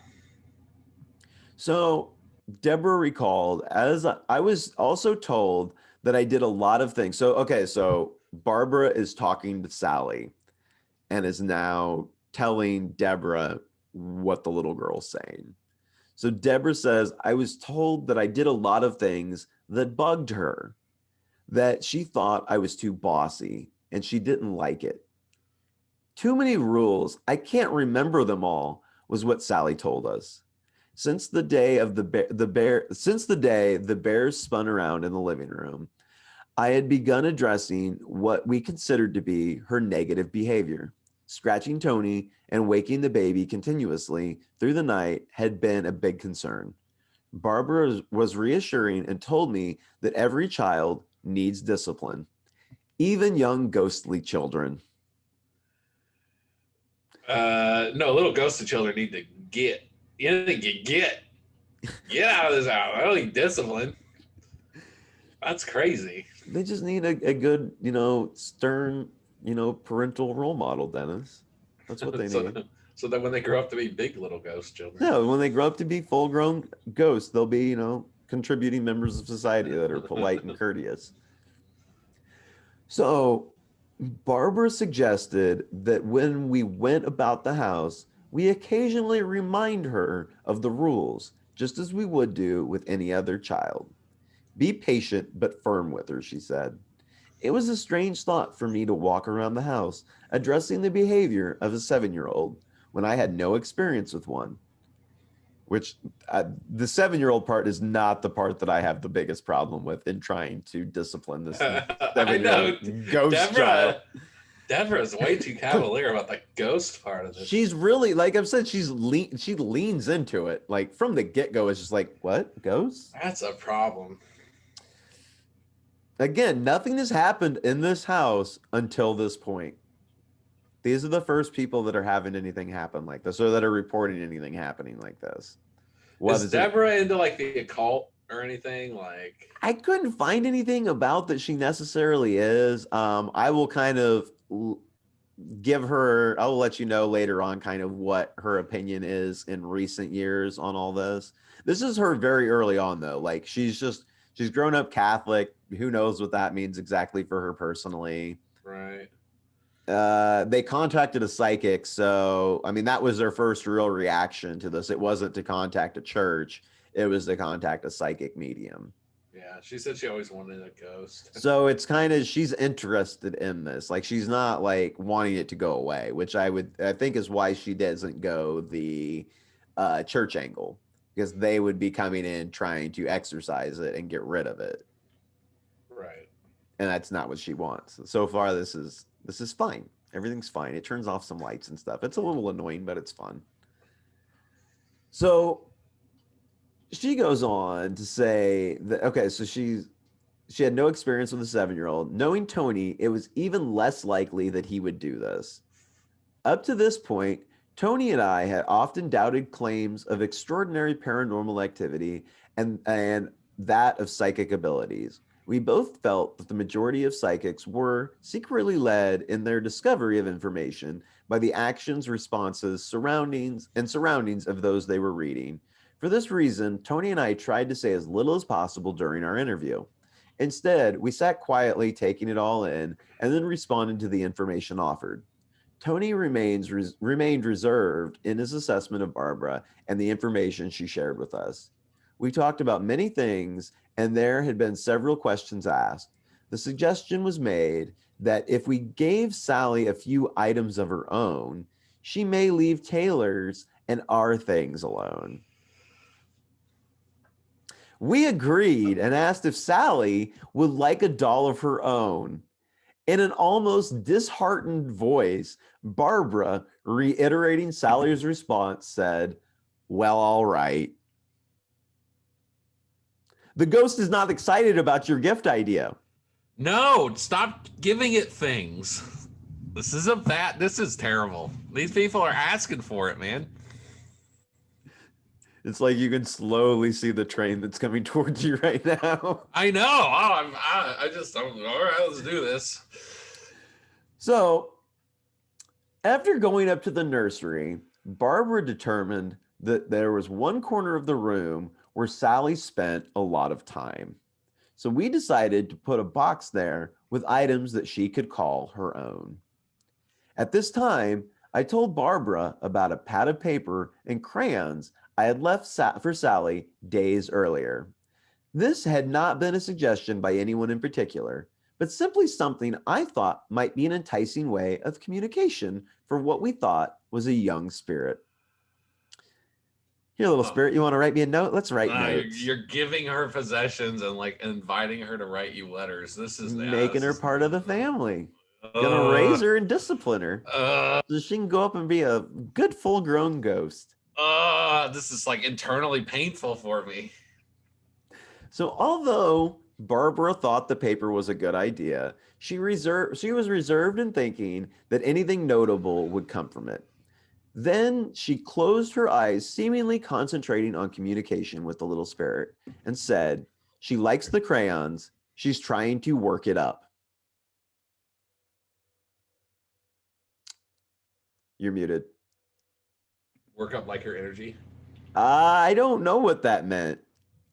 So Deborah recalled, as I was also told that I did a lot of things. So Barbara is talking to Sallie and is now telling Deborah what the little girl's saying. So Deborah says, I was told that I did a lot of things that bugged her, that she thought I was too bossy and she didn't like it. Too many rules. I can't remember them all, was what Sallie told us. Since the day the bears spun around in the living room, I had begun addressing what we considered to be her negative behavior. Scratching Tony and waking the baby continuously through the night had been a big concern. Barbara was reassuring and told me that every child needs discipline, even young ghostly children. No, little ghostly children need to get out of this house. I don't need discipline. That's crazy. They just need a good, stern, parental role model, Dennis. That's what they need. So that when they grow up to be big little ghost children. No, when they grow up to be full-grown ghosts, they'll be, contributing members of society that are polite and courteous. So Barbara suggested that when we went about the house, we occasionally remind her of the rules, just as we would do with any other child. Be patient but firm with her, she said. It was a strange thought for me to walk around the house addressing the behavior of a 7-year-old when I had no experience with one. Which the 7-year-old part is not the part that I have the biggest problem with in trying to discipline this I know. 7-year-old ghost child. Deborah's way too cavalier about the ghost part of this. She's really, like I've said, she leans into it. Like from the get-go, it's just like, what? Ghosts? That's a problem. Again, nothing has happened in this house until this point. These are the first people that are having anything happen like this, or that are reporting anything happening like this. Is Deborah into like the occult or anything? Like, I couldn't find anything about that she necessarily is. I will kind of I will let you know later on kind of what her opinion is in recent years on all this. This is her very early on though. Like she's grown up Catholic. Who knows what that means exactly for her personally. right. They contacted a psychic, so I mean that was their first real reaction to this. It wasn't to contact a church, it was to contact a psychic medium. Yeah, she said she always wanted a ghost. So it's kind of, she's interested in this. Like she's not like wanting it to go away, which I think is why she doesn't go the church angle, because they would be coming in trying to exorcise it and get rid of it. Right. And that's not what she wants. So far this is fine. Everything's fine. It turns off some lights and stuff. It's a little annoying, but it's fun. So she goes on to say that, okay, so she had no experience with a 7-year-old. Knowing Tony, it was even less likely that he would do this. Up to this point, Tony and I had often doubted claims of extraordinary paranormal activity and that of psychic abilities. We both felt that the majority of psychics were secretly led in their discovery of information by the actions, responses, surroundings of those they were reading. For this reason, Tony and I tried to say as little as possible during our interview. Instead, we sat quietly, taking it all in, and then responded to the information offered. Tony remained reserved in his assessment of Barbara and the information she shared with us. We talked about many things, and there had been several questions asked. The suggestion was made that if we gave Sallie a few items of her own, she may leave Taylor's and our things alone. We agreed and asked if Sallie would like a doll of her own. In an almost disheartened voice, Barbara, reiterating Sallie's response, said, "Well, all right." The ghost is not excited about your gift idea. No, stop giving it things. This is terrible. These people are asking for it, man. It's like you can slowly see the train that's coming towards you right now. I know. Oh, all right, let's do this. So, after going up to the nursery, Barbara determined that there was one corner of the room where Sallie spent a lot of time. So we decided to put a box there with items that she could call her own. At this time, I told Barbara about a pad of paper and crayons I had left for Sallie days earlier. This had not been a suggestion by anyone in particular, but simply something I thought might be an enticing way of communication for what we thought was a young spirit. Here, little spirit, you want to write me a note? Let's write notes. You're giving her possessions and like inviting her to write you letters. This is making her part of the family. Gonna raise her and discipline her so she can go up and be a good full-grown ghost. This is like internally painful for me. So although Barbara thought the paper was a good idea, she was reserved in thinking that anything notable would come from it. Then she closed her eyes, seemingly concentrating on communication with the little spirit, and said, "She likes the crayons. She's trying to work it up." You're muted. Work up like her energy. I don't know what that meant.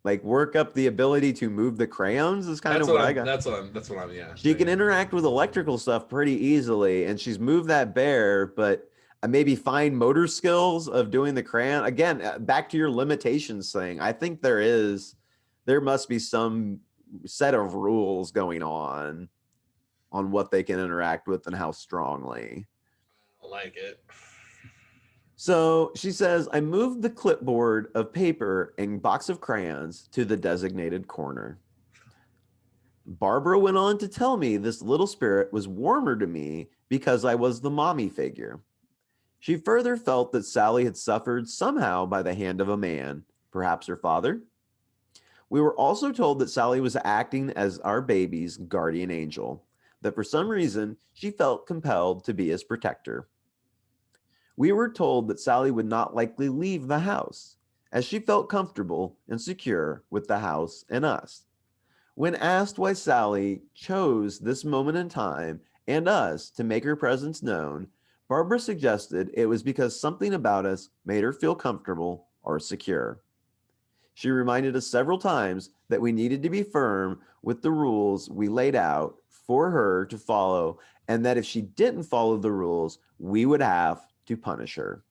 Like work up the ability to move the crayons is kind That's of what what I I'm. got. That's what I'm. Yeah, She can saying. interact with electrical stuff pretty easily, and she's moved that bear, but maybe fine motor skills of doing the crayon. Again, back to your limitations thing. I think there must be some set of rules going on what they can interact with and how strongly. I like it. So she says, I moved the clipboard of paper and box of crayons to the designated corner. Barbara went on to tell me this little spirit was warmer to me because I was the mommy figure. She further felt that Sallie had suffered somehow by the hand of a man, perhaps her father. We were also told that Sallie was acting as our baby's guardian angel, that for some reason she felt compelled to be his protector. We were told that Sallie would not likely leave the house, as she felt comfortable and secure with the house and us. When asked why Sallie chose this moment in time and us to make her presence known, Barbara suggested it was because something about us made her feel comfortable or secure. She reminded us several times that we needed to be firm with the rules we laid out for her to follow, and that if she didn't follow the rules, we would have to punish her.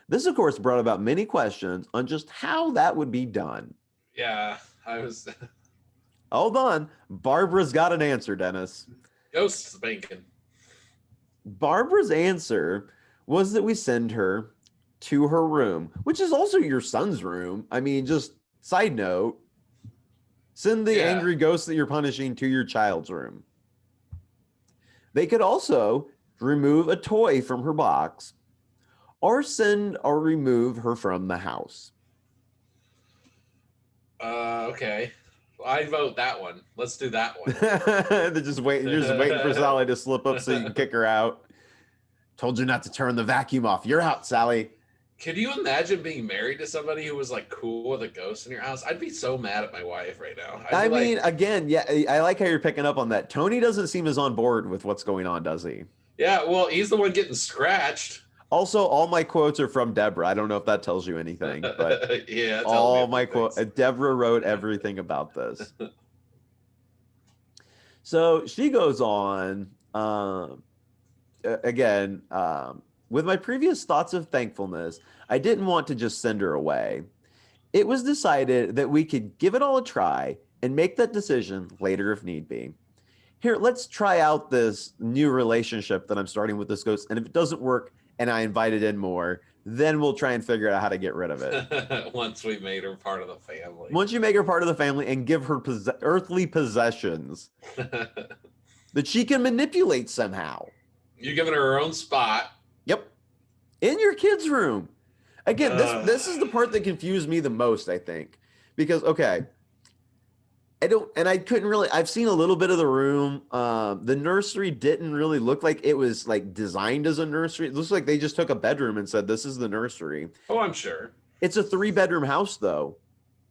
This, of course, brought about many questions on just how that would be done. Yeah, I was Hold on. Barbara's got an answer, Dennis. ghost spanking. Barbara's answer was that we send her to her room, which is also your son's room. I mean, just side note, send the Yeah. angry ghost that you're punishing to your child's room. They could also remove a toy from her box or send or remove her from the house. Okay. I vote that one. Let's do that one. They're you're just waiting for Sally to slip up so you can kick her out. Told you not to turn the vacuum off. You're out, Sally. Could you imagine being married to somebody who was like cool with a ghost in your house? I'd be so mad at my wife right now. I'd be I like, mean, again, yeah, I like how you're picking up on that. Tony doesn't seem as on board with what's going on, does he? yeah, well, he's the one getting scratched. Also, all my quotes are from Deborah. I don't know if that tells you anything, but Yeah, it tells me all a few my quotes, things. Deborah wrote everything about this. So she goes on, again, with my previous thoughts of thankfulness, I didn't want to just send her away. It was decided that we could give it all a try and make that decision later if need be. Here, let's try out this new relationship that I'm starting with this ghost. And if it doesn't work and I invite it in more, then we'll try and figure out how to get rid of it. Once we made her part of the family. Once you make her part of the family and give her earthly possessions that she can manipulate somehow. You're giving her her own spot. Yep. In your kid's room. Again, this is the part that confused me the most, I think. Because, okay, I couldn't really, I've seen a little bit of the room. The nursery didn't really look like it was like designed as a nursery. It looks like they just took a bedroom and said, this is the nursery. Oh, I'm sure. It's a 3-bedroom house, though.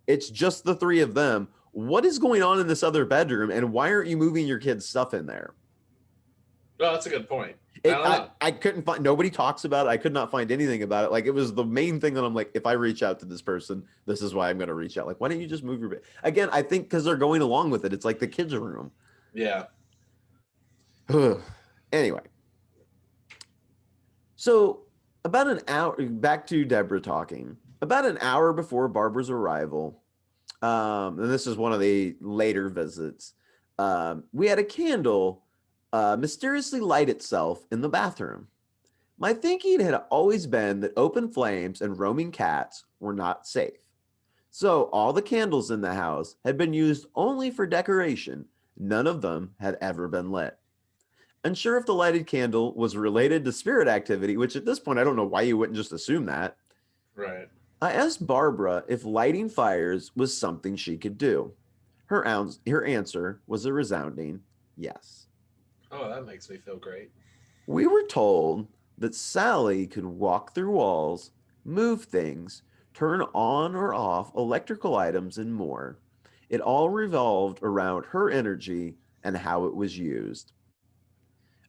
It's just the 3 of them. What is going on in this other bedroom, and why aren't you moving your kids' stuff in there? Oh, that's a good point. I don't know. I couldn't find, nobody talks about it. I could not find anything about it. Like, it was the main thing that I'm like, if I reach out to this person, this is why I'm going to reach out. Like, why don't you just move your bed? Again, I think because they're going along with it. It's like the kids' room. Yeah. Anyway. So about an hour, back to Deborah talking, about an hour before Barbara's arrival, and this is one of the later visits, we had a candle mysteriously light itself in the bathroom. My thinking had always been that open flames and roaming cats were not safe. So all the candles in the house had been used only for decoration. None of them had ever been lit. Unsure if the lighted candle was related to spirit activity, which at this point, I don't know why you wouldn't just assume that. Right. I asked Barbara if lighting fires was something she could do. Her answer was a resounding yes. Oh, that makes me feel great. We were told that Sallie could walk through walls, move things, turn on or off electrical items, and more. It all revolved around her energy and how it was used.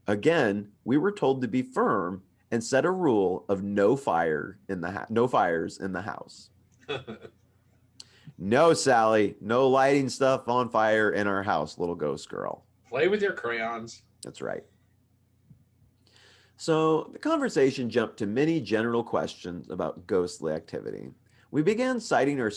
Again, we were told to be firm and set a rule of no no fires in the house. No, Sally, no lighting stuff on fire in our house, little ghost girl. Play with your crayons. That's right. So the conversation jumped to many general questions about ghostly activity. We began citing our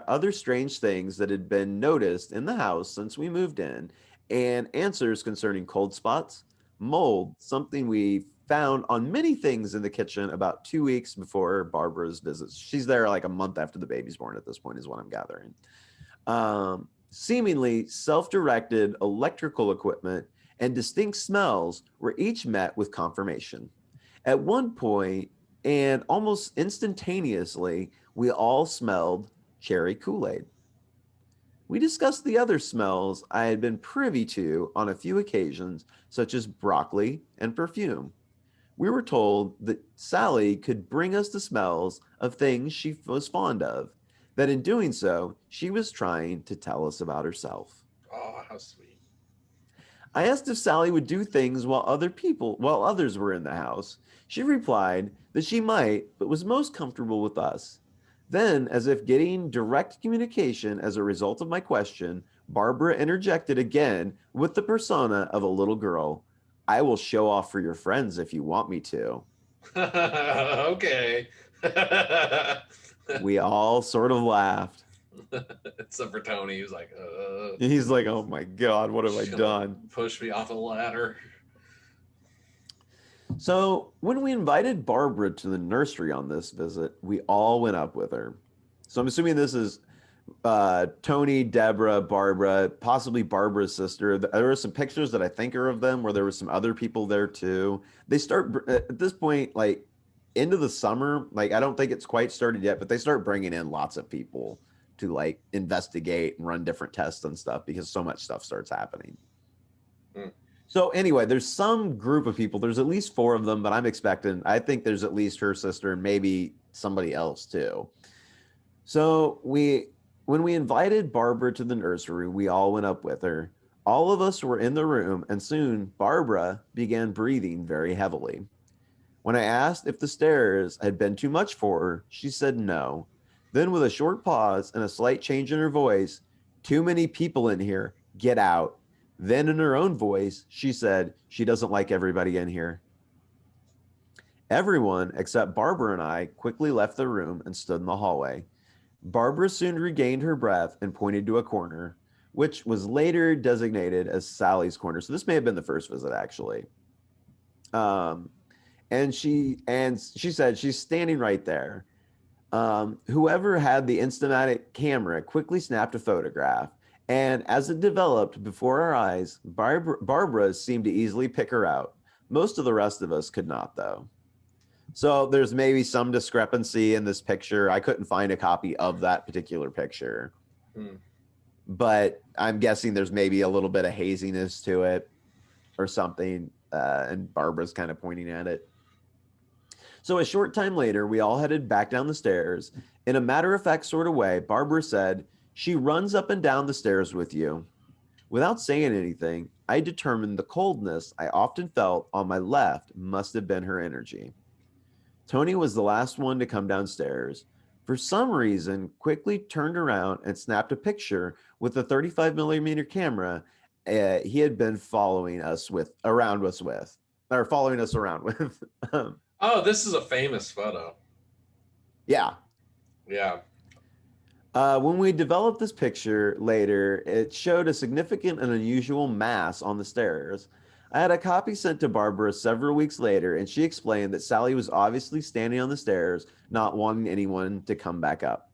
other strange things that had been noticed in the house since we moved in, and answers concerning cold spots, mold, something we found on many things in the kitchen about 2 weeks before Barbara's visit. She's there like a month after the baby's born at this point, is what I'm gathering. Seemingly self directed electrical equipment and distinct smells were each met with confirmation. At one point, and almost instantaneously, we all smelled cherry Kool Aid. We discussed the other smells I had been privy to on a few occasions, such as broccoli and perfume. We were told that Sally could bring us the smells of things she was fond of, that in doing so, she was trying to tell us about herself. Oh, how sweet. I asked if Sally would do things while others were in the house. She replied that she might, but was most comfortable with us. Then, as if getting direct communication as a result of my question, Barbara interjected again with the persona of a little girl. I will show off for your friends if you want me to. Okay. We all sort of laughed. Except for Tony, who's like, He's like, oh my God, what have I done? Push me off a ladder. So, when we invited Barbara to the nursery on this visit, we all went up with her. So, I'm assuming this is Tony, Deborah, Barbara, possibly Barbara's sister. There were some pictures that I think are of them where there were some other people there too. They start at this point, like into the summer, like I don't think it's quite started yet, but they start bringing in lots of people to like investigate and run different tests and stuff because so much stuff starts happening. So anyway, there's some group of people. There's at least 4 of them, but I think there's at least her sister and maybe somebody else too. So when we invited Barbara to the nursery, we all went up with her. All of us were in the room, and soon Barbara began breathing very heavily. When I asked if the stairs had been too much for her, she said no. Then, with a short pause and a slight change in her voice, too many people in here, get out. Then, in her own voice, she said she doesn't like everybody in here. Everyone except Barbara and I quickly left the room and stood in the hallway. Barbara soon regained her breath and pointed to a corner, which was later designated as Sally's corner. So this may have been the first visit, actually. And she said she's standing right there. Whoever had the Instamatic camera quickly snapped a photograph, and as it developed before our eyes, Barbara seemed to easily pick her out. Most of the rest of us could not, though. So there's maybe some discrepancy in this picture. I couldn't find a copy of that particular picture. But I'm guessing there's maybe a little bit of haziness to it or something. And Barbara's kind of pointing at it. So a short time later, we all headed back down the stairs. In a matter-of-fact sort of way, Barbara said, she runs up and down the stairs with you. Without saying anything, I determined the coldness I often felt on my left must have been her energy. Tony was the last one to come downstairs. For some reason, quickly turned around and snapped a picture with the 35 millimeter camera he had been following us around with. Oh, this is a famous photo. Yeah. Yeah. When we developed this picture later, it showed a significant and unusual mass on the stairs. I had a copy sent to Barbara several weeks later, and she explained that Sally was obviously standing on the stairs, not wanting anyone to come back up.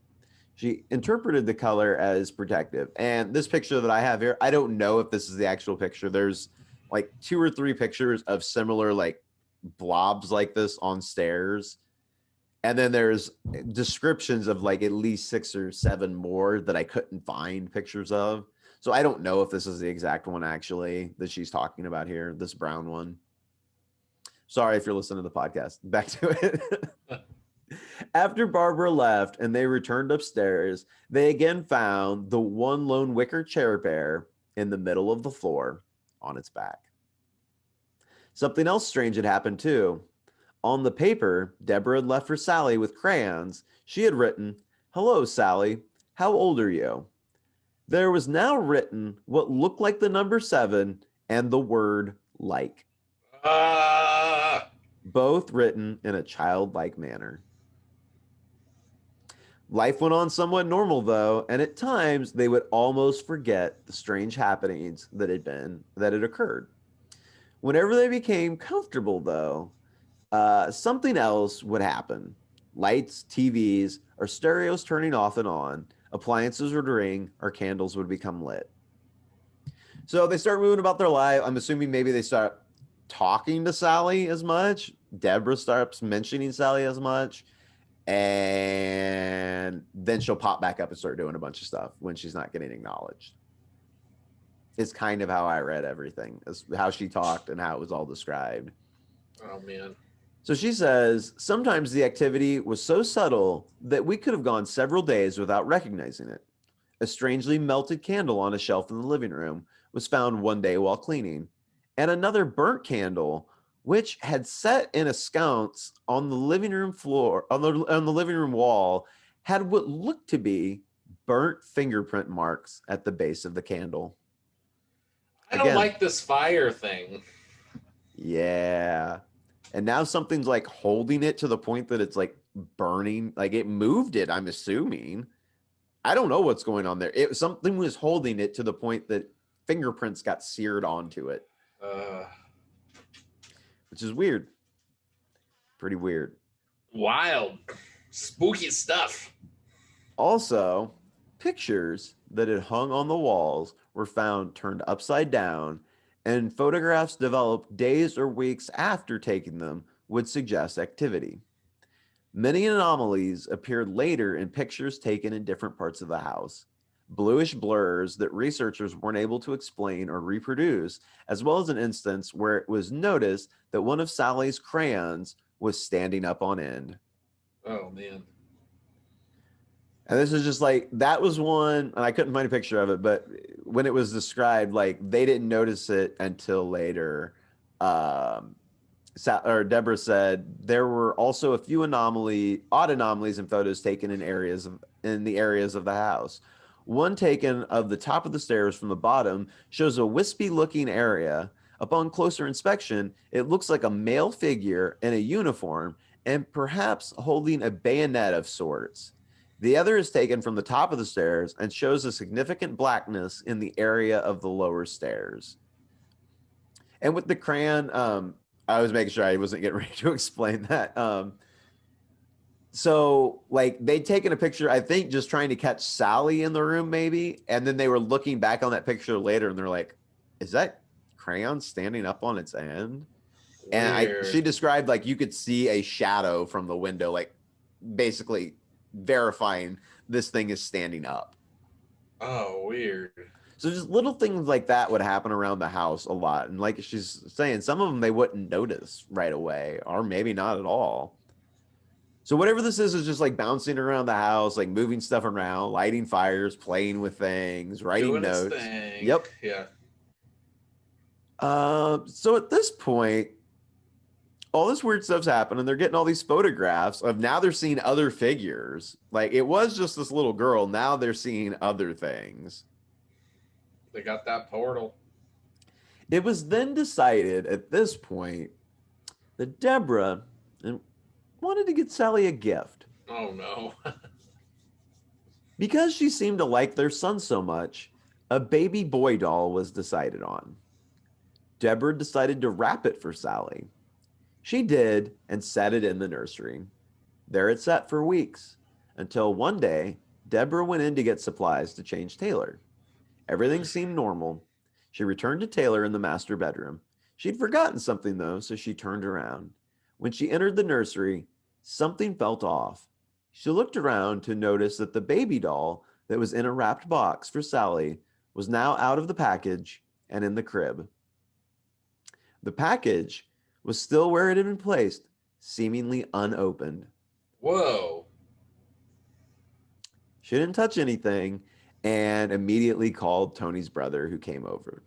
She interpreted the color as protective. And this picture that I have here, I don't know if this is the actual picture. There's like 2 or 3 pictures of similar like blobs like this on stairs. And then there's descriptions of like at least 6 or 7 more that I couldn't find pictures of. So I don't know if this is the exact one actually that she's talking about here, this brown one. Sorry if you're listening to the podcast. Back to it. After Barbara left and they returned upstairs, they again found the one lone wicker chair bear in the middle of the floor on its back. Something else strange had happened too. On the paper Deborah had left for Sally with crayons, she had written, "Hello, Sally. How old are you?" There was now written what looked like the number 7 and the word like, Uh, both written in a childlike manner. Life went on somewhat normal though, and at times they would almost forget the strange happenings that had occurred. Whenever they became comfortable though, something else would happen. Lights, TVs, or stereos turning off and on, appliances would ring, or candles would become lit. So they start moving about their life. I'm assuming maybe they start talking to Sally as much. Deborah starts mentioning Sally as much. And then she'll pop back up and start doing a bunch of stuff when she's not getting acknowledged. It's kind of how I read everything, is how she talked and how it was all described. oh man. So she says, sometimes the activity was so subtle that we could have gone several days without recognizing it. A strangely melted candle on a shelf in the living room was found one day while cleaning, and another burnt candle, which had set in a sconce on the living room floor, on the living room wall, had what looked to be burnt fingerprint marks at the base of the candle. I don't Again, like this fire thing. yeah. And now something's like holding it to the point that it's like burning, like it moved it, I'm assuming. I don't know what's going on there. Something was holding it to the point that fingerprints got seared onto it, Uh, which is weird. Pretty weird. Wild, spooky stuff. Also, pictures that had hung on the walls were found turned upside down, and photographs developed days or weeks after taking them would suggest activity. Many anomalies appeared later in pictures taken in different parts of the house. Bluish blurs that researchers weren't able to explain or reproduce, as well as an instance where it was noticed that one of Sally's crayons was standing up on end. Oh man. And this is just like, that was one, and I couldn't find a picture of it, but when it was described, like they didn't notice it until later. Um, or Deborah said there were also a few odd anomalies in photos taken in the areas of the house. One taken of the top of the stairs from the bottom shows a wispy-looking area. Upon closer inspection, it looks like a male figure in a uniform and perhaps holding a bayonet of sorts. The other is taken from the top of the stairs and shows a significant blackness in the area of the lower stairs. And with the crayon, I was making sure I wasn't getting ready to explain that. So like they'd taken a picture, I think, just trying to catch Sally in the room, maybe, and then they were looking back on that picture later, and they're like, "Is that crayon standing up on its end?" And she Weird. described like you could see a shadow from the window, like basically verifying this thing is standing up. Oh, weird. So just little things like that would happen around the house a lot. And like she's saying, some of them they wouldn't notice right away, or maybe not at all. So whatever this is just like bouncing around the house, like moving stuff around, lighting fires, playing with things, writing Doing its notes. thing. Yep. Yeah. So at this point, all this weird stuff's happening. They're getting all these photographs of, now they're seeing other figures. Like it was just this little girl. Now they're seeing other things. They got that portal. It was then decided at this point that Deborah wanted to get Sally a gift. Oh no. Because she seemed to like their son so much, a baby boy doll was decided on. Deborah decided to wrap it for Sally. She did and set it in the nursery. There it sat for weeks, until one day, Deborah went in to get supplies to change Taylor. Everything seemed normal. She returned to Taylor in the master bedroom. She'd forgotten something, though, so she turned around. When she entered the nursery, something felt off. She looked around to notice that the baby doll that was in a wrapped box for Sally was now out of the package and in the crib. The package was still where it had been placed, seemingly unopened. Whoa. She didn't touch anything and immediately called Tony's brother, who came over.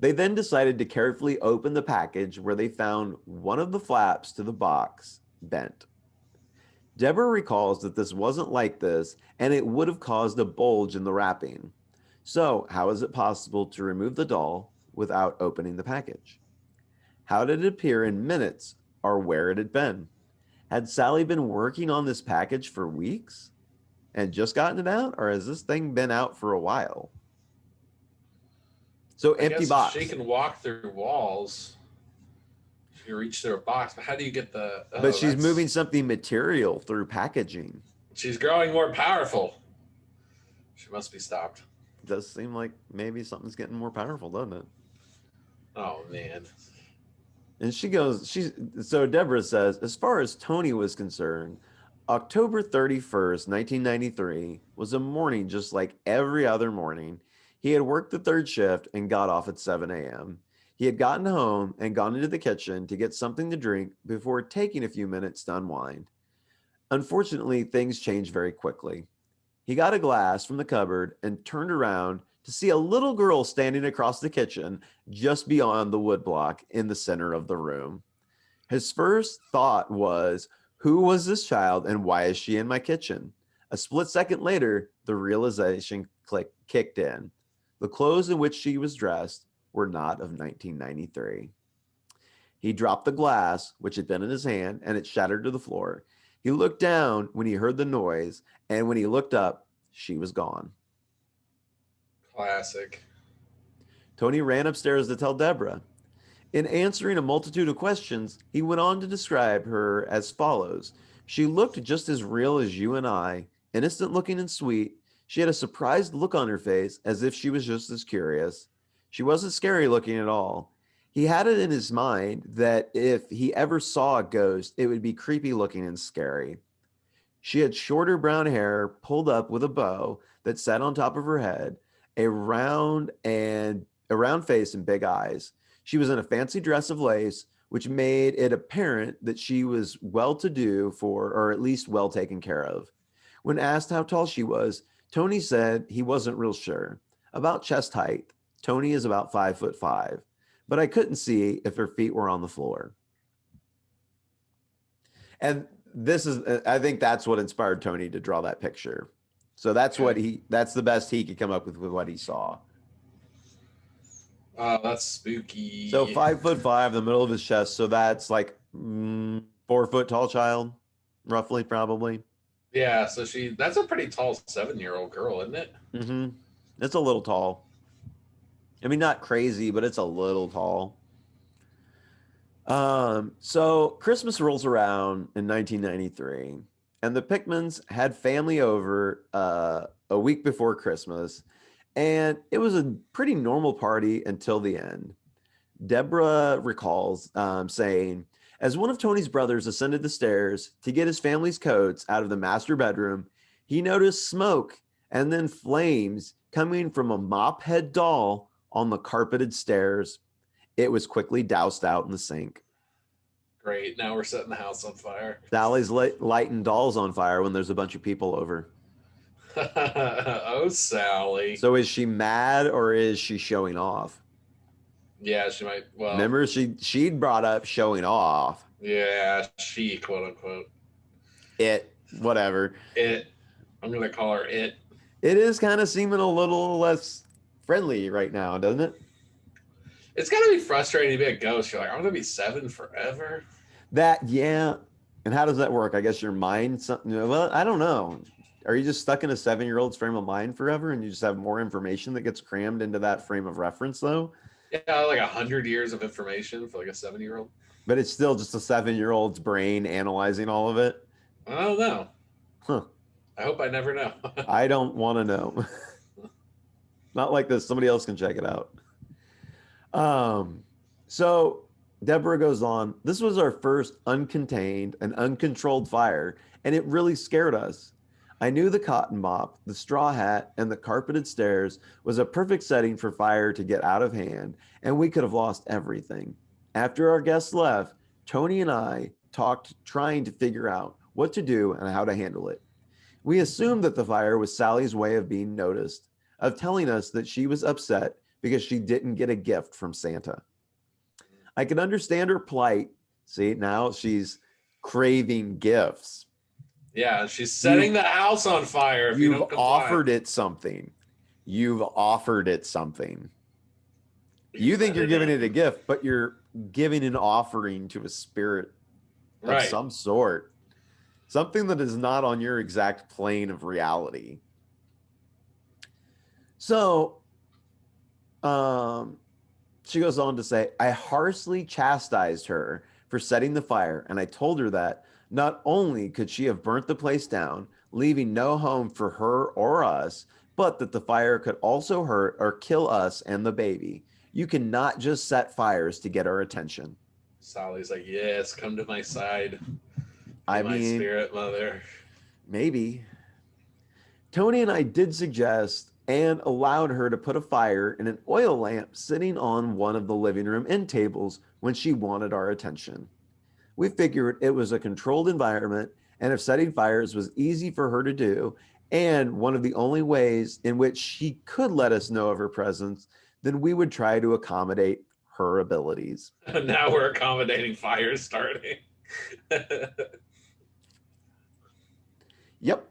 They then decided to carefully open the package where they found one of the flaps to the box bent. Deborah recalls that this wasn't like this and it would have caused a bulge in the wrapping. So, how is it possible to remove the doll without opening the package? How did it appear in minutes or where it had been? Had Sallie been working on this package for weeks and just gotten it out, or has this thing been out for a while? So, I empty guess if she box. can walk through walls, she can reach through a box. But how do you get the? But Oh, she's moving that's something material through packaging. she's growing more powerful. She must be stopped. It does seem like maybe something's getting more powerful, doesn't it? Oh man. And so Deborah says, as far as Tony was concerned, October 31st, 1993 was a morning just like every other morning. He had worked the third shift and got off at 7 a.m. He had gotten home and gone into the kitchen to get something to drink before taking a few minutes to unwind. Unfortunately, things changed very quickly. He got a glass from the cupboard and turned around to see a little girl standing across the kitchen just beyond the woodblock in the center of the room. His first thought was, who was this child and why is she in my kitchen? A split second later, the realization kicked in. The clothes in which she was dressed were not of 1993. He dropped the glass, which had been in his hand, and it shattered to the floor. He looked down when he heard the noise, and when he looked up, she was gone. Classic. Tony ran upstairs to tell Deborah. In answering a multitude of questions, he went on to describe her as follows. She looked just as real as you and I, innocent looking and sweet. She had a surprised look on her face as if she was just as curious. She wasn't scary looking at all. He had it in his mind that if he ever saw a ghost, it would be creepy looking and scary. She had shorter brown hair pulled up with a bow that sat on top of her head, a round face and big eyes. She was in a fancy dress of lace, which made it apparent that she was well to do for, or at least well taken care of. When asked how tall she was, Tony said he wasn't real sure. About chest height, Tony is about 5'5", but I couldn't see if her feet were on the floor. And I think that's what inspired Tony to draw that picture. So that's the best he could come up with what he saw. Oh, that's spooky. So 5'5", the middle of his chest. So that's like 4-foot tall child, roughly, probably. Yeah, so that's a pretty tall 7-year-old girl, isn't it? Mm-hmm. It's a little tall. I mean, not crazy, but it's a little tall. So Christmas rolls around in 1993, and the Pickmans had family over a week before Christmas, and it was a pretty normal party until the end. Deborah recalls saying, as one of Tony's brothers ascended the stairs to get his family's coats out of the master bedroom, he noticed smoke and then flames coming from a mop head doll on the carpeted stairs. It was quickly doused out in the sink. Great. Now we're setting the house on fire. Sally's lighting dolls on fire when there's a bunch of people over. Oh, Sallie. So is she mad or is she showing off? Yeah, she might. Well, remember she'd brought up showing off. Yeah, she, quote unquote. It, whatever. It. I'm gonna call her it. It is kind of seeming a little less friendly right now, doesn't it? It's gotta be frustrating to be a ghost. You're like, I'm gonna be 7 forever. Yeah. And how does that work? I guess your mind, well, I don't know. Are you just stuck in a 7-year-old's frame of mind forever and you just have more information that gets crammed into that frame of reference though? Yeah, like 100 years of information for like a 7-year-old. But it's still just a 7-year-old's brain analyzing all of it? I don't know. Huh. I hope I never know. I don't want to know. Not like this. Somebody else can check it out. So Deborah goes on, this was our first uncontained and uncontrolled fire, and it really scared us. I knew the cotton mop, the straw hat, and the carpeted stairs was a perfect setting for fire to get out of hand, and we could have lost everything. After our guests left, Tony and I talked, trying to figure out what to do and how to handle it. We assumed that the fire was Sally's way of being noticed, of telling us that she was upset because she didn't get a gift from Santa. I can understand her plight. See, now she's craving gifts. Yeah, she's You've setting the house on fire if you you've don't comply. offered it something. You've offered it something. You You think let you're it giving it a in. gift, but you're giving an offering to a spirit of Right. some sort, something that is not on your exact plane of reality. So, um, she goes on to say, I harshly chastised her for setting the fire, and I told her that not only could she have burnt the place down, leaving no home for her or us, but that the fire could also hurt or kill us and the baby. You cannot just set fires to get our attention. Sally's like, yes, come to my side. Be I my mean, spirit mother. maybe. Tony and I did suggest and allowed her to put a fire in an oil lamp sitting on one of the living room end tables when she wanted our attention. We figured it was a controlled environment, and if setting fires was easy for her to do, and one of the only ways in which she could let us know of her presence, then we would try to accommodate her abilities. Now we're accommodating fires starting. Yep,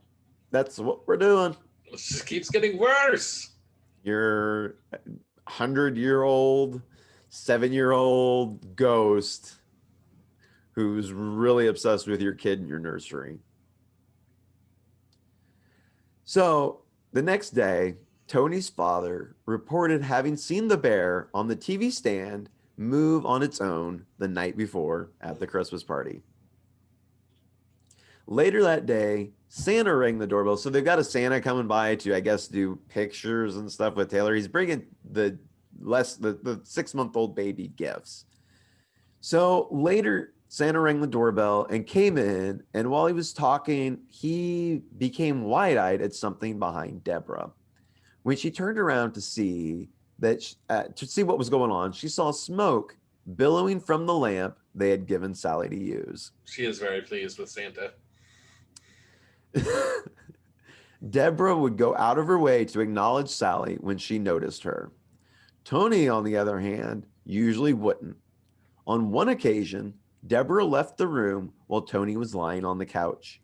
that's what we're doing. It just keeps getting worse. Your 100-year-old, 7-year-old ghost who's really obsessed with your kid in your nursery. So the next day, Tony's father reported having seen the bear on the TV stand move on its own the night before at the Christmas party. Later that day, Santa rang the doorbell. So they've got a Santa coming by to, I guess, do pictures and stuff with Taylor. He's bringing the 6-month-old baby gifts. So later, Santa rang the doorbell and came in. And while he was talking, he became wide-eyed at something behind Deborah. When she turned around to see what was going on, she saw smoke billowing from the lamp they had given Sally to use. She is very pleased with Santa. Deborah would go out of her way to acknowledge Sally when she noticed her. Tony, on the other hand, usually wouldn't. On one occasion, Deborah left the room while Tony was lying on the couch.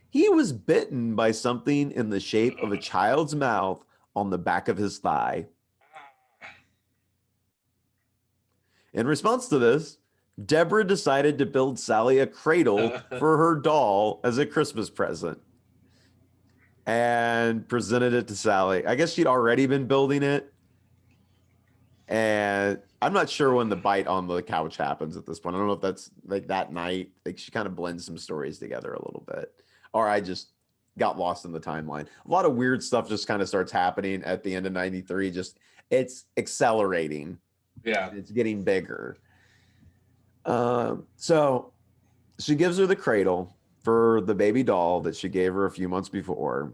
He was bitten by something in the shape of a child's mouth on the back of his thigh. In response to this, Deborah decided to build Sally a cradle for her doll as a Christmas present and presented it to Sally. I guess she'd already been building it. And I'm not sure when the bite on the couch happens at this point. I don't know if that's like that night. Like she kind of blends some stories together a little bit. Or I just got lost in the timeline. A lot of weird stuff just kind of starts happening at the end of 93. Just it's accelerating. Yeah. It's getting bigger. So she gives her the cradle for the baby doll that she gave her a few months before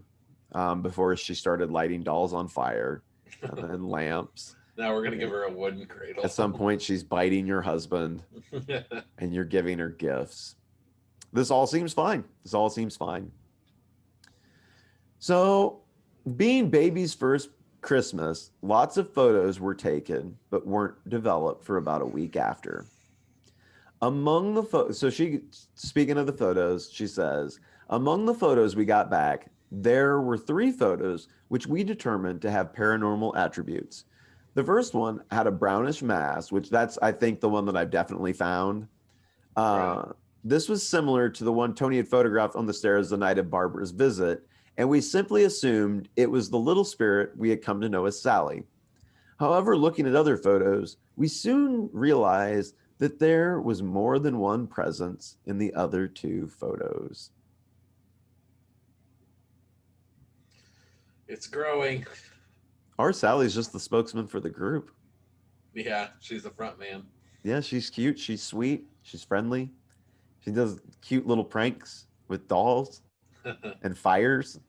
she started lighting dolls on fire and lamps. Now we're going to give her a wooden cradle. At some point, she's biting your husband and you're giving her gifts. This all seems fine. So, being baby's first Christmas, lots of photos were taken, but weren't developed for about a week after. Among the photos, speaking of the photos, she says, among the photos we got back, there were 3 photos which we determined to have paranormal attributes. The first one had a brownish mass, which that's, I think, the one that I've definitely found. Right. This was similar to the one Tony had photographed on the stairs the night of Barbara's visit, and we simply assumed it was the little spirit we had come to know as Sally. However, looking at other photos, we soon realized that there was more than one presence in the other 2 photos. It's growing. Our Sally's just the spokesman for the group. Yeah, she's the front man. Yeah, she's cute. She's sweet. She's friendly. She does cute little pranks with dolls and fires.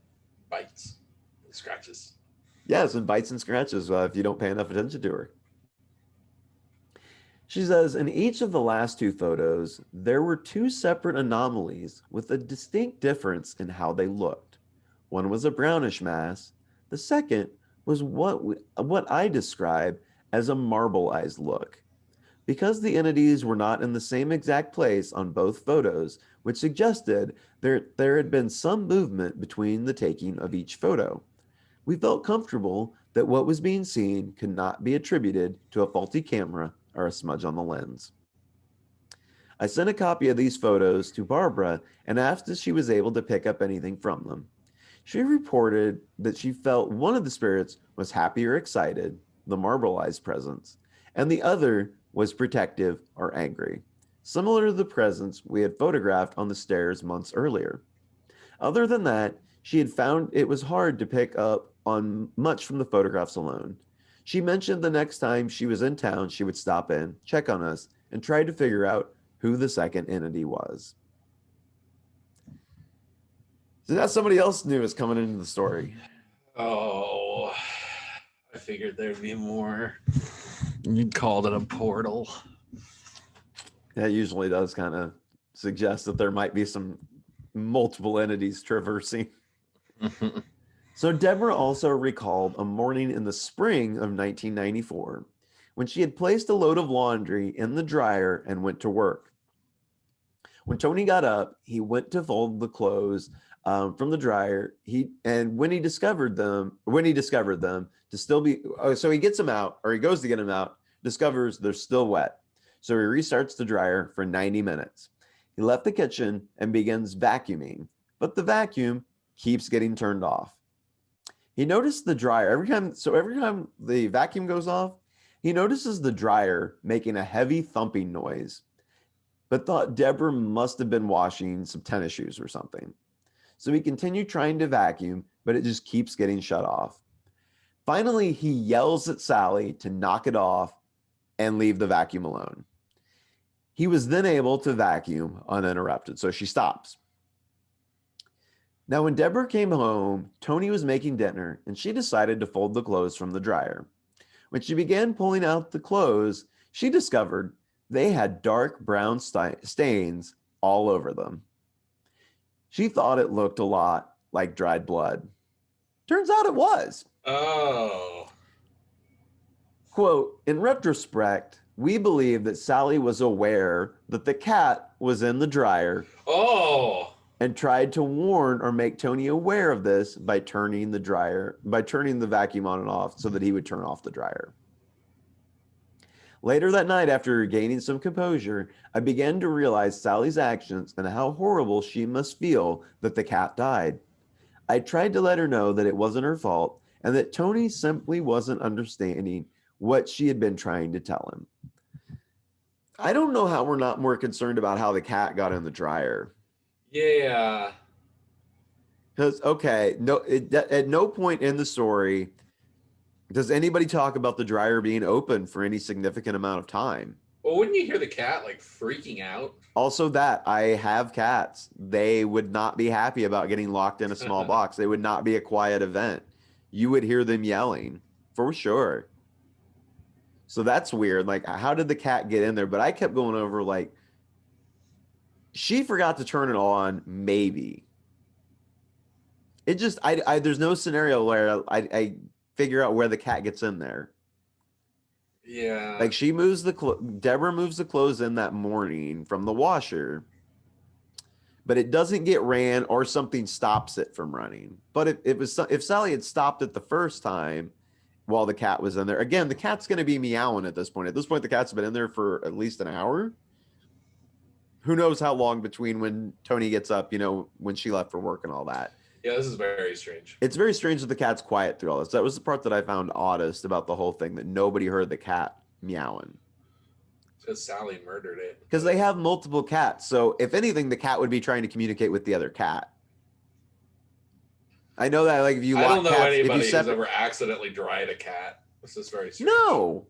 Bites and scratches. Yes, and bites and scratches if you don't pay enough attention to her. She says, in each of the last 2 photos, there were 2 separate anomalies with a distinct difference in how they looked. One was a brownish mass. The second was what I describe as a marbleized look. Because the entities were not in the same exact place on both photos, which suggested there had been some movement between the taking of each photo. We felt comfortable that what was being seen could not be attributed to a faulty camera or a smudge on the lens. I sent a copy of these photos to Barbara and asked if she was able to pick up anything from them. She reported that she felt one of the spirits was happy or excited, the marbleized presence, and the other was protective or angry, similar to the presence we had photographed on the stairs months earlier. Other than that, she had found it was hard to pick up on much from the photographs alone. She mentioned the next time she was in town, she would stop in, check on us, and try to figure out who the second entity was. So now somebody else new is coming into the story. Oh, I figured there'd be more. You called it a portal. That usually does kind of suggest that there might be some multiple entities traversing. So Deborah also recalled a morning in the spring of 1994 when she had placed a load of laundry in the dryer and went to work. When Tony got up, he went to fold the clothes from the dryer. When he discovered them to still be, so he gets them out, or he goes to get them out, discovers they're still wet. So he restarts the dryer for 90 minutes. He left the kitchen and begins vacuuming, but the vacuum keeps getting turned off. He noticed the dryer every time the vacuum goes off, he notices the dryer making a heavy thumping noise, but thought Deborah must have been washing some tennis shoes or something. So he continued trying to vacuum, but it just keeps getting shut off. Finally, he yells at Sallie to knock it off and leave the vacuum alone. He was then able to vacuum uninterrupted, so she stops. Now, when Deborah came home, Tony was making dinner, and she decided to fold the clothes from the dryer. When she began pulling out the clothes, she discovered they had dark brown stains all over them. She thought it looked a lot like dried blood. Turns out it was. Oh. Quote, in retrospect, we believe that Sallie was aware that the cat was in the dryer. Oh. And tried to warn or make Tony aware of this by turning the vacuum on and off so that he would turn off the dryer. Later that night, after regaining some composure, I began to realize Sallie's actions and how horrible she must feel that the cat died. I tried to let her know that it wasn't her fault and that Tony simply wasn't understanding what she had been trying to tell him. I don't know how we're not more concerned about how the cat got in the dryer. Yeah. Because, okay, at no point in the story does anybody talk about the dryer being open for any significant amount of time. Well, wouldn't you hear the cat like freaking out? Also, that I have cats. They would not be happy about getting locked in a small box. They would not be a quiet event. You would hear them yelling for sure. So that's weird. Like, how did the cat get in there? But I kept going over, like, she forgot to turn it on, maybe. It just, there's no scenario where I figure out where the cat gets in there. Yeah. Like, Deborah moves the clothes in that morning from the washer, but it doesn't get ran or something stops it from running. But if Sallie had stopped it the first time while the cat was in there, again, the cat's going to be meowing at this point. At this point, the cat's been in there for at least an hour. Who knows how long between when Tony gets up, when she left for work and all that. Yeah, this is very strange. It's very strange that the cat's quiet through all this. That was the part that I found oddest about the whole thing, that nobody heard the cat meowing. Because Sallie murdered it. Because they have multiple cats. So if anything, the cat would be trying to communicate with the other cat. I know that, like, if you I don't know cats, anybody who's ever accidentally dried a cat. This is very strange. No.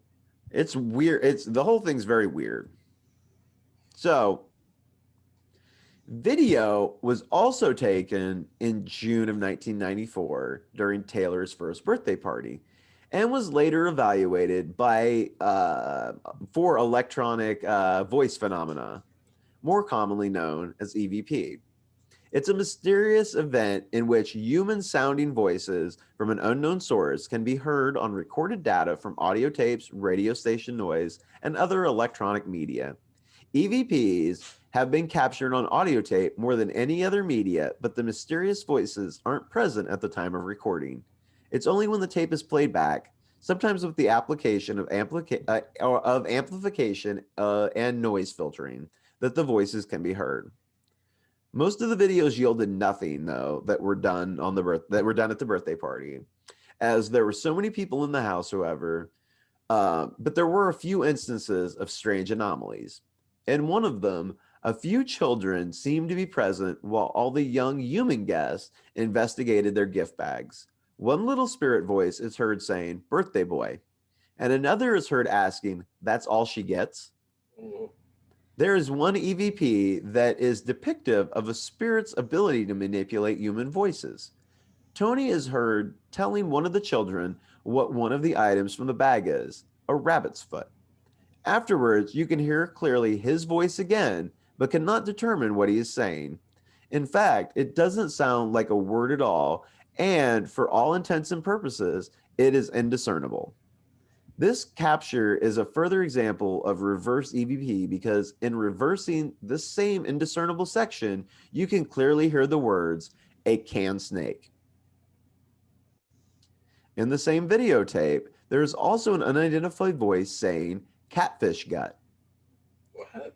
It's weird. The whole thing's very weird. So, video was also taken in June of 1994 during Taylor's first birthday party and was later evaluated for electronic voice phenomena, more commonly known as EVP. It's a mysterious event in which human sounding voices from an unknown source can be heard on recorded data from audio tapes, radio station noise, and other electronic media. EVPs have been captured on audio tape more than any other media, but the mysterious voices aren't present at the time of recording. It's only when the tape is played back, sometimes with the application of, amplification and noise filtering, that the voices can be heard. Most of the videos yielded nothing, though, that were done at the birthday party, as there were so many people in the house. However, but there were a few instances of strange anomalies. In one of them, a few children seemed to be present while all the young human guests investigated their gift bags. One little spirit voice is heard saying, "Birthday boy," and another is heard asking, "That's all she gets?" Ooh. There is one EVP that is depictive of a spirit's ability to manipulate human voices. Tony is heard telling one of the children what one of the items from the bag is, a rabbit's foot. Afterwards, you can hear clearly his voice again, but cannot determine what he is saying. In fact, it doesn't sound like a word at all, and for all intents and purposes, it is indiscernible. This capture is a further example of reverse EVP because in reversing this same indiscernible section, you can clearly hear the words, "a can snake." In the same videotape, there is also an unidentified voice saying, "catfish gut." What?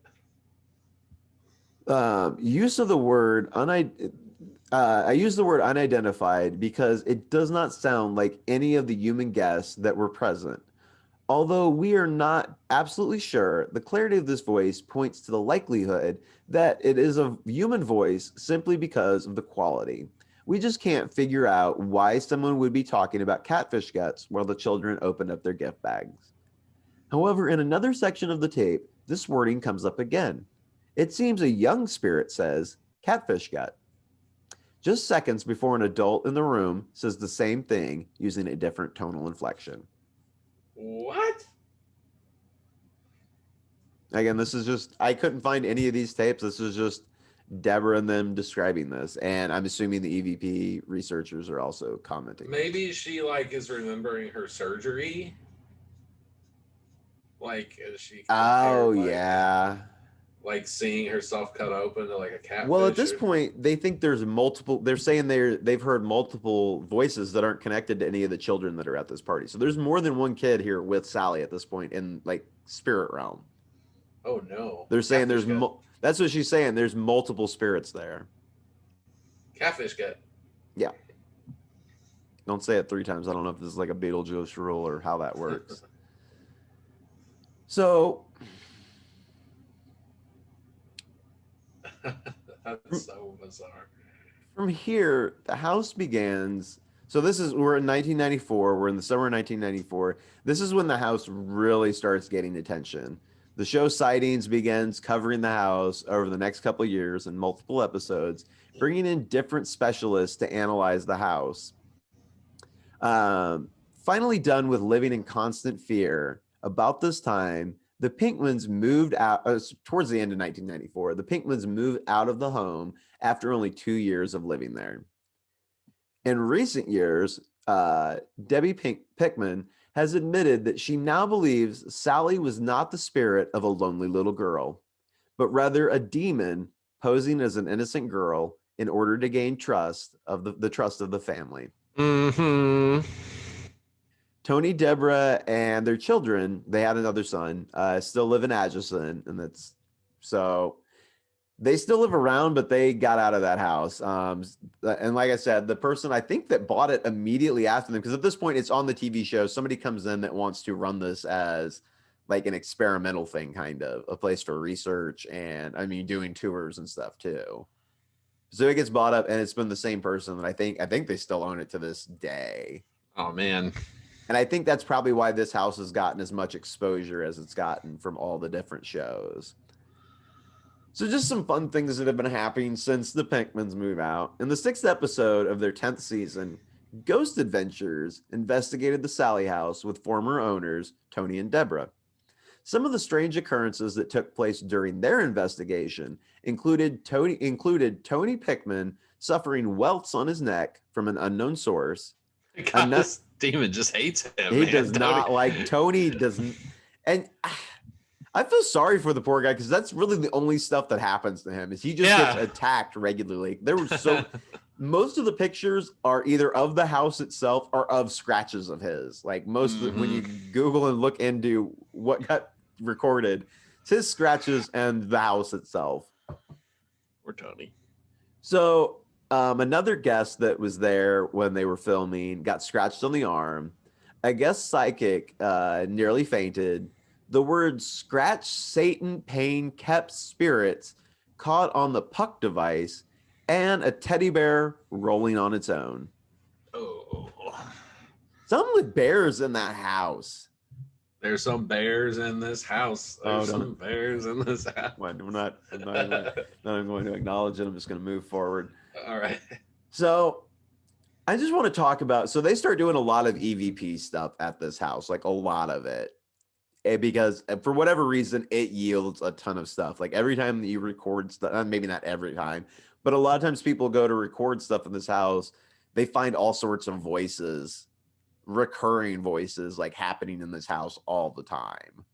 Use of the word I use the word unidentified because it does not sound like any of the human guests that were present. Although we are not absolutely sure, the clarity of this voice points to the likelihood that it is a human voice simply because of the quality. We just can't figure out why someone would be talking about catfish guts while the children opened up their gift bags. However, in another section of the tape, this wording comes up again. It seems a young spirit says, "catfish gut," just seconds before an adult in the room says the same thing using a different tonal inflection. What? Again, this is just, I couldn't find any of these tapes. This is just Deborah and them describing this. And I'm assuming the EVP researchers are also commenting. Maybe she like is remembering her surgery. Like as she Oh, compared yeah. like seeing herself cut open to like a Well, at catfish this or point, they think there's multiple. They're saying they've heard multiple voices that aren't connected to any of the children that are at this party. So there's more than one kid here with Sallie at this point in like spirit realm. oh no. They're saying Catfish gut. that's what she's saying. There's multiple spirits there. Catfish gut. Yeah. Don't say it 3 times. I don't know if this is like a Beetlejuice rule or how that works. So That's so bizarre. from here, the house begins. So we're in 1994. We're in the summer of 1994. This is when the house really starts getting attention. The show Sightings begins covering the house over the next couple of years in multiple episodes, bringing in different specialists to analyze the house. Finally done with living in constant fear, about this time, the Pickmans moved out towards the end of 1994. The Pickmans moved out of the home after only 2 years of living there. In recent years, Debbie Pickman has admitted that she now believes Sallie was not the spirit of a lonely little girl, but rather a demon posing as an innocent girl in order to gain trust of the trust of the family. Mm-hmm. Tony, Deborah, and their children, they had another son, still live in Atchison, and that's so they still live around, but they got out of that house. And like I said, the person I think that bought it immediately after them, because at this point it's on the TV show. Somebody comes in that wants to run this as like an experimental thing, kind of a place for research, and I mean doing tours and stuff too. So it gets bought up, and it's been the same person that I think they still own it to this day. Oh man. And I think that's probably why this house has gotten as much exposure as it's gotten from all the different shows. So just some fun things that have been happening since the Pickmans move out. In the 6th episode of their 10th season, Ghost Adventures investigated the Sallie House with former owners, Tony and Deborah. Some of the strange occurrences that took place during their investigation included Tony Pickman suffering welts on his neck from an unknown source. God, this demon just hates him, He man. does Tony. not like Tony doesn't, and I feel sorry for the poor guy because that's really the only stuff that happens to him is he just gets Yeah. attacked regularly. There were most of the pictures are either of the house itself or of scratches of his. Like when you Google and look into what got recorded, it's his scratches and the house itself. Poor Tony. So another guest that was there when they were filming got scratched on the arm. A guest psychic nearly fainted. The words "scratch, Satan, pain, kept spirits" caught on the puck device, and a teddy bear rolling on its own. Oh. Something with bears in that house. There's some bears in this house. There's some bears in this house. I'm not even going to acknowledge it. I'm just going to move forward. All right. So I just want to talk about, so they start doing a lot of EVP stuff at this house, like a lot of it. Because for whatever reason, it yields a ton of stuff. Like every time that you record stuff, maybe not every time, but a lot of times people go to record stuff in this house, they find all sorts of voices, recurring voices, like happening in this house all the time.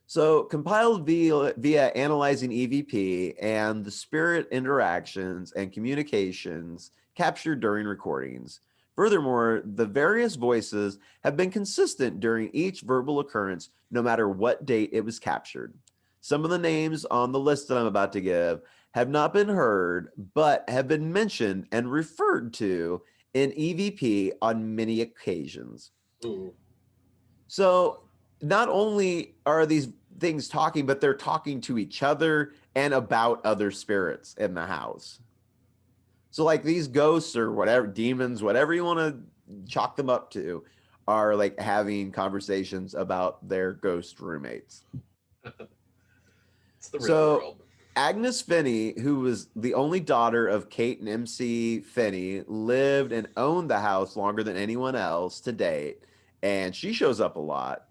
So compiled via analyzing EVP and the spirit interactions and communications captured during recordings. Furthermore, the various voices have been consistent during each verbal occurrence, no matter what date it was captured. Some of the names on the list that I'm about to give have not been heard, but have been mentioned and referred to in EVP on many occasions. Ooh. So not only are these things talking, but they're talking to each other and about other spirits in the house. So like these ghosts or whatever, demons, whatever you want to chalk them up to, are like having conversations about their ghost roommates. It's the real world. Agnes Finney, who was the only daughter of Kate and MC Finney, lived and owned the house longer than anyone else to date, and she shows up a lot.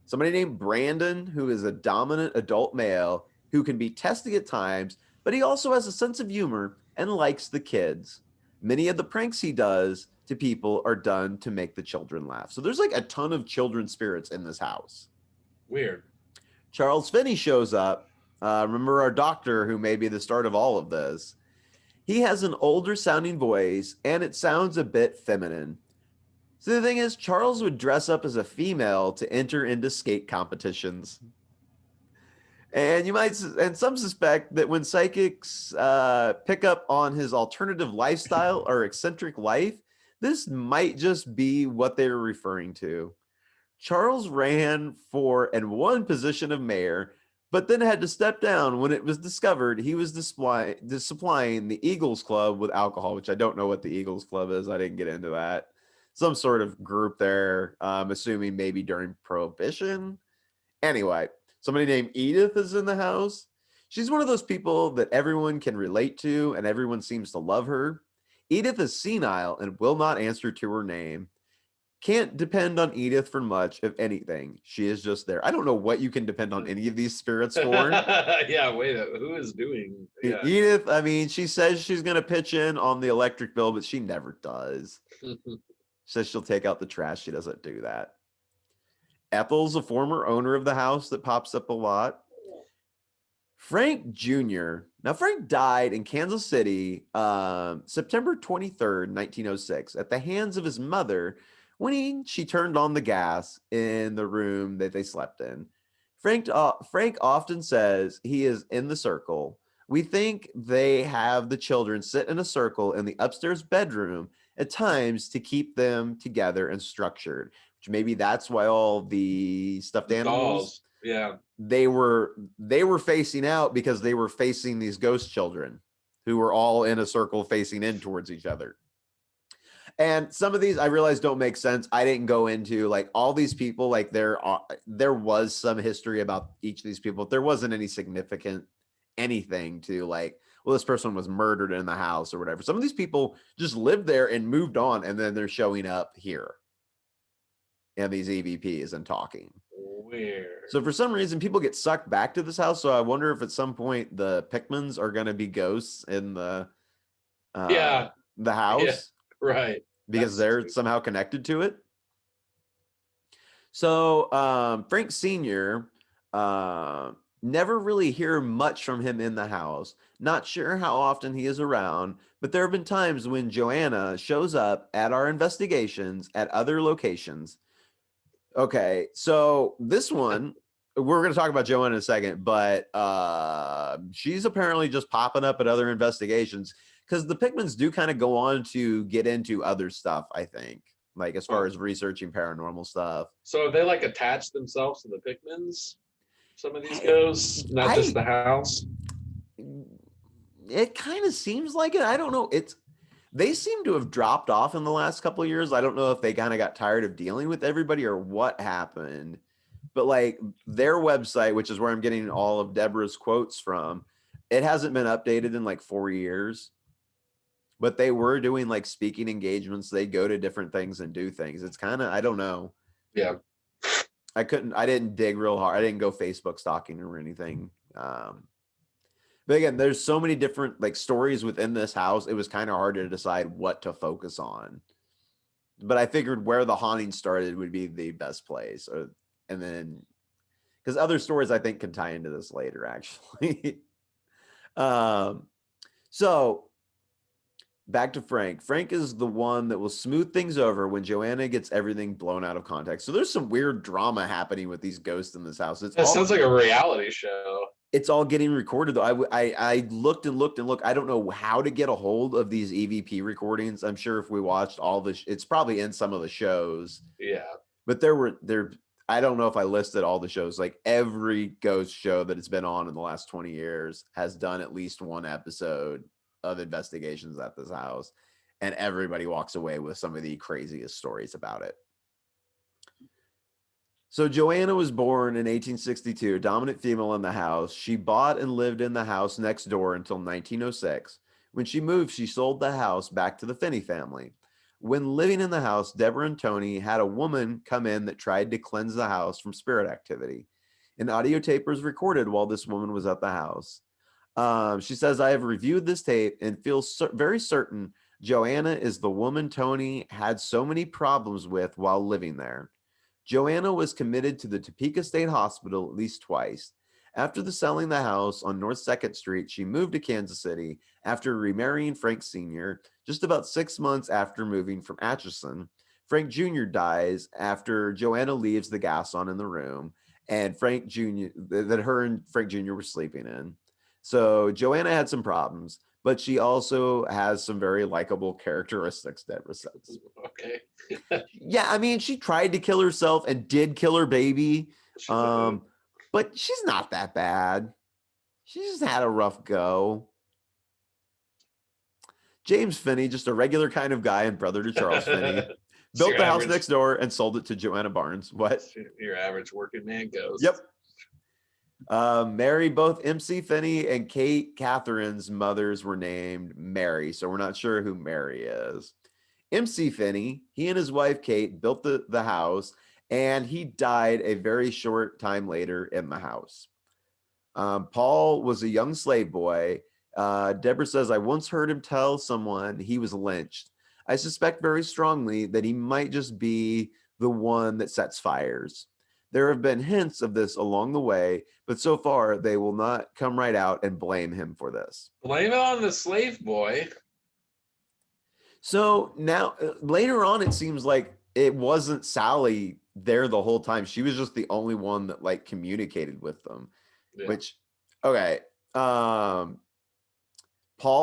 Somebody named Brandon, who is a dominant adult male who can be testy at times, but he also has a sense of humor and likes the kids. Many of the pranks he does to people are done to make the children laugh. So there's like a ton of children spirits in this house. Weird. Charles Finney shows up. Remember our doctor who may be the start of all of this. He has an older sounding voice and it sounds a bit feminine. So the thing is, Charles would dress up as a female to enter into skate competitions. And some suspect that when psychics pick up on his alternative lifestyle or eccentric life, this might just be what they were referring to. Charles ran for and won position of mayor, but then had to step down when it was discovered he was supplying the Eagles Club with alcohol, which I don't know what the Eagles Club is. I didn't get into that. Some sort of group there, assuming maybe during Prohibition. Anyway, somebody named Edith is in the house. She's one of those people that everyone can relate to and everyone seems to love her. Edith is senile and will not answer to her name. Can't depend on Edith for much, if anything. She is just there. I don't know what you can depend on any of these spirits for. Yeah, wait, who is doing? Yeah. Edith, I mean, she says she's going to pitch in on the electric bill, but she never does. Says she'll take out the trash. She doesn't do that. Ethel's a former owner of the house that pops up a lot. Frank Jr. Now, Frank died in Kansas City September 23rd, 1906, at the hands of his mother when she turned on the gas in the room that they slept in. Frank often says he is in the circle. We think they have the children sit in a circle in the upstairs bedroom at times to keep them together and structured, which maybe that's why all the stuffed animals, yeah, they were facing out because they were facing these ghost children who were all in a circle facing in towards each other. And some of these I realize don't make sense. I didn't go into like all these people, like there was some history about each of these people. There wasn't any significant anything to like, well, this person was murdered in the house or whatever. Some of these people just lived there and moved on, and then they're showing up here in these EVPs and talking. Weird. So for some reason, people get sucked back to this house. So I wonder if at some point the Pickmans are going to be ghosts in uh, Yeah. the Yeah. house Right. because That's they're true. somehow connected to it. So Frank Sr. Uh, never really hear much from him in the house. Not sure how often he is around, but there have been times when Joanna shows up at our investigations at other locations. Okay, so this one, we're going to talk about Joanna in a second, but she's apparently just popping up at other investigations because the Pickmans do kind of go on to get into other stuff, I think, like as far Huh. as researching paranormal stuff. So have they like attached themselves to the Pickmans? Some of these I, ghosts, not just I the house. it kind of seems like it. I don't know. It's they seem to have dropped off in the last couple of years. I don't know if they kind of got tired of dealing with everybody or what happened. But like their website, which is where I'm getting all of Deborah's quotes from, it hasn't been updated in like 4 years. But they were doing like speaking engagements. They go to different things and do things. It's kind of I don't know. Yeah. I didn't dig real hard. I didn't go Facebook stalking or anything. But again, there's so many different like stories within this house. It was kind of hard to decide what to focus on. But I figured where the haunting started would be the best place, and then because other stories I think can tie into this later, actually. um, so back to Frank. Frank is the one that will smooth things over when Joanna gets everything blown out of context. So there's some weird drama happening with these ghosts in this house. That sounds like a reality show. It's all getting recorded though. I looked and looked and looked. I don't know how to get a hold of these EVP recordings. I'm sure if we watched all the, it's probably in some of the shows. Yeah. But there. I don't know if I listed all the shows. Like every ghost show that it's been on in the last 20 years has done at least one episode of investigations at this house, and everybody walks away with some of the craziest stories about it. So Joanna was born in 1862, a dominant female in the house. She bought and lived in the house next door until 1906. When she moved, she sold the house back to the Finney family. When living in the house, Deborah and Tony had a woman come in that tried to cleanse the house from spirit activity. An audio tape was recorded while this woman was at the house. She says, I have reviewed this tape and feel very certain Joanna is the woman Tony had so many problems with while living there. Joanna was committed to the Topeka State Hospital at least twice. After the selling the house on North 2nd Street, she moved to Kansas City after remarrying Frank Sr. Just about 6 months after moving from Atchison. Frank Jr. dies after Joanna leaves the gas on in the room and Frank Jr. that her and Frank Jr. were sleeping in. So Joanna had some problems, but she also has some very likable characteristics, Deborah says. Okay. Yeah, I mean, she tried to kill herself and did kill her baby. She's a hoot. But she's not that bad. She just had a rough go. James Finney, just a regular kind of guy and brother to Charles Finney, It's built your the house average, next door and sold it to Joanna Barnes. What? your average working man ghost. Yep. Mary, both MC Finney and Kate Catherine's mothers were named Mary, so we're not sure who Mary is. MC Finney, he and his wife Kate built the house, and he died a very short time later in the house. Paul was a young slave boy. Deborah says, I once heard him tell someone he was lynched. I suspect very strongly that he might just be the one that sets fires. There have been hints of this along the way, but so far they will not come right out and blame him for this. Blame it on the slave boy. So now later on, it seems like it wasn't Sallie there the whole time. She was just the only one that like communicated with them, Yeah. which, okay. Paul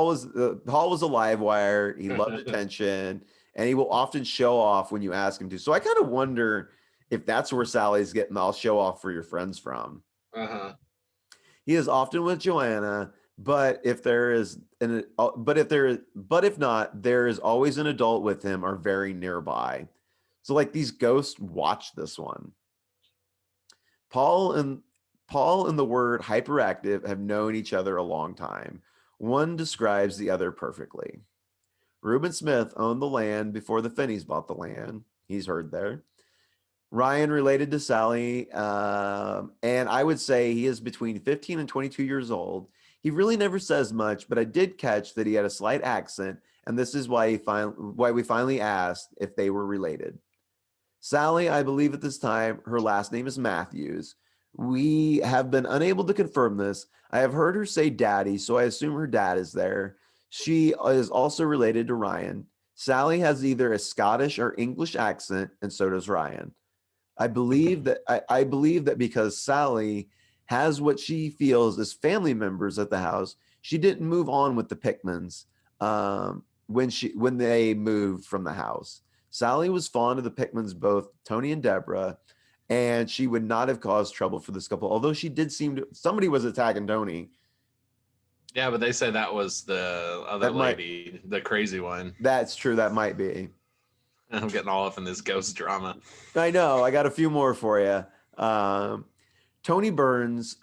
was a live wire. He loved attention, and he will often show off when you ask him to. So I kind of wonder if that's where Sally's getting the "I'll show off for your friends" from. Uh-huh. He is often with Joanna, but if not, there is always an adult with him or very nearby. So like these ghosts watch this one. Paul and the word hyperactive have known each other a long time. One describes the other perfectly. Reuben Smith owned the land before the Finneys bought the land. He's heard there. Ryan related to Sallie, and I would say he is between 15 and 22 years old. He really never says much, but I did catch that he had a slight accent, and this is why we finally asked if they were related. Sallie, I believe at this time, her last name is Matthews. We have been unable to confirm this. I have heard her say daddy, so I assume her dad is there. She is also related to Ryan. Sallie has either a Scottish or English accent, and so does Ryan. I believe that because Sallie has what she feels as family members at the house, she didn't move on with the Pickmans when they moved from the house. Sallie was fond of the Pickmans, both Tony and Deborah, and she would not have caused trouble for this couple. Although she did seem to, somebody was attacking Tony. Yeah, but they say that was the other That might lady, the crazy one. that's true. That might be. I'm getting all up in this ghost drama. I know. I got a few more for you. Tony Burns.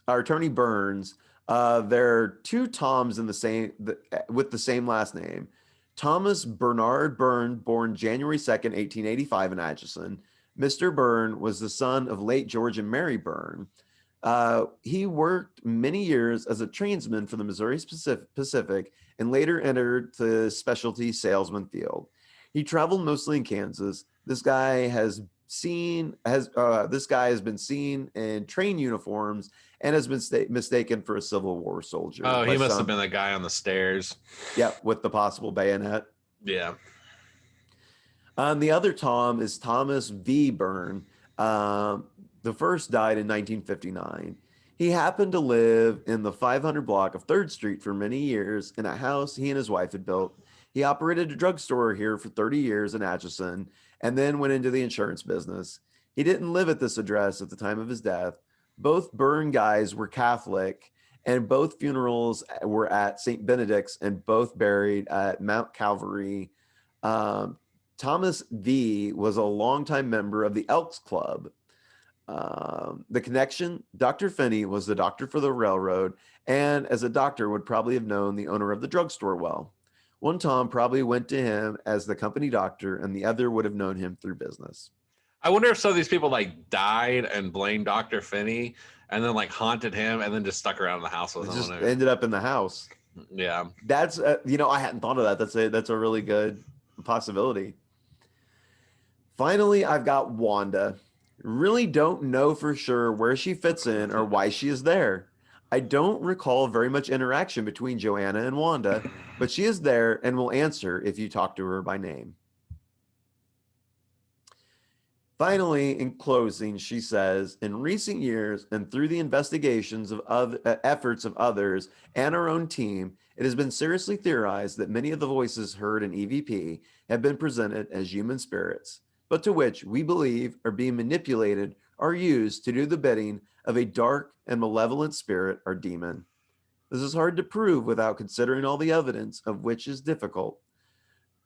There are two Toms in the same with the same last name. Thomas Bernard Byrne, born January 2nd, 1885 in Atchison. Mr. Byrne was the son of late George and Mary Byrne. He worked many years as a tradesman for the Missouri Pacific and later entered the specialty salesman field. He traveled mostly in Kansas. This guy has been seen in train uniforms and has been mistaken for a Civil War soldier. Oh, he must have been the guy on the stairs. Yep, with the possible bayonet. Yeah. The other Tom is Thomas V. Byrne. The first died in 1959. He happened to live in the 500 block of 3rd Street for many years in a house he and his wife had built. He operated a drugstore here for 30 years in Atchison and then went into the insurance business. He didn't live at this address at the time of his death. Both Byrne guys were Catholic, and both funerals were at St. Benedict's and both buried at Mount Calvary. Thomas V. was a longtime member of the Elks Club. The connection, Dr. Finney was the doctor for the railroad, and as a doctor would probably have known the owner of the drugstore well. One Tom probably went to him as the company doctor, and the other would have known him through business. I wonder if some of these people like died and blamed Dr. Finney and then like haunted him and then just stuck around in the house with him. Just ended up in the house. Yeah. That's, I hadn't thought of that. That's a really good possibility. Finally, I've got Wanda. Really don't know for sure where she fits in or why she is there. I don't recall very much interaction between Joanna and Wanda, but she is there and will answer if you talk to her by name. Finally, in closing, she says, in recent years and through the investigations of efforts of others and our own team, it has been seriously theorized that many of the voices heard in EVP have been presented as human spirits, but to which we believe are being manipulated or used to do the bidding of a dark and malevolent spirit or demon. This is hard to prove without considering all the evidence of which is difficult,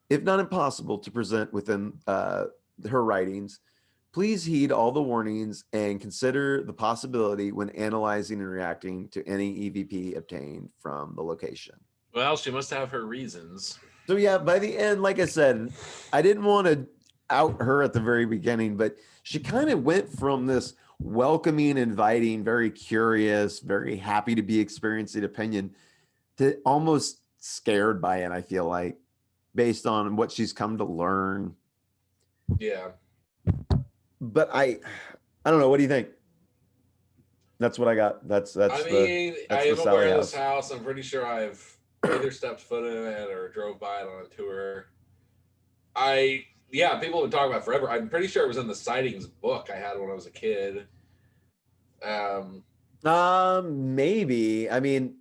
if not impossible, to present within her writings. Please heed all the warnings and consider the possibility when analyzing and reacting to any EVP obtained from the location. Well, she must have her reasons. So yeah, by the end, like I said, I didn't want to out her at the very beginning, but she kind of went from this welcoming, inviting, very curious, very happy to be experiencing opinion to almost scared by it, I feel like, based on what she's come to learn. Yeah. But I don't know. What do you think? That's what I got. That's I mean, I am aware of this house. house. I'm pretty sure I've either stepped foot in it or drove by it on a tour. People would talk about it forever. I'm pretty sure it was in the sightings book I had when I was a kid. Maybe. I mean,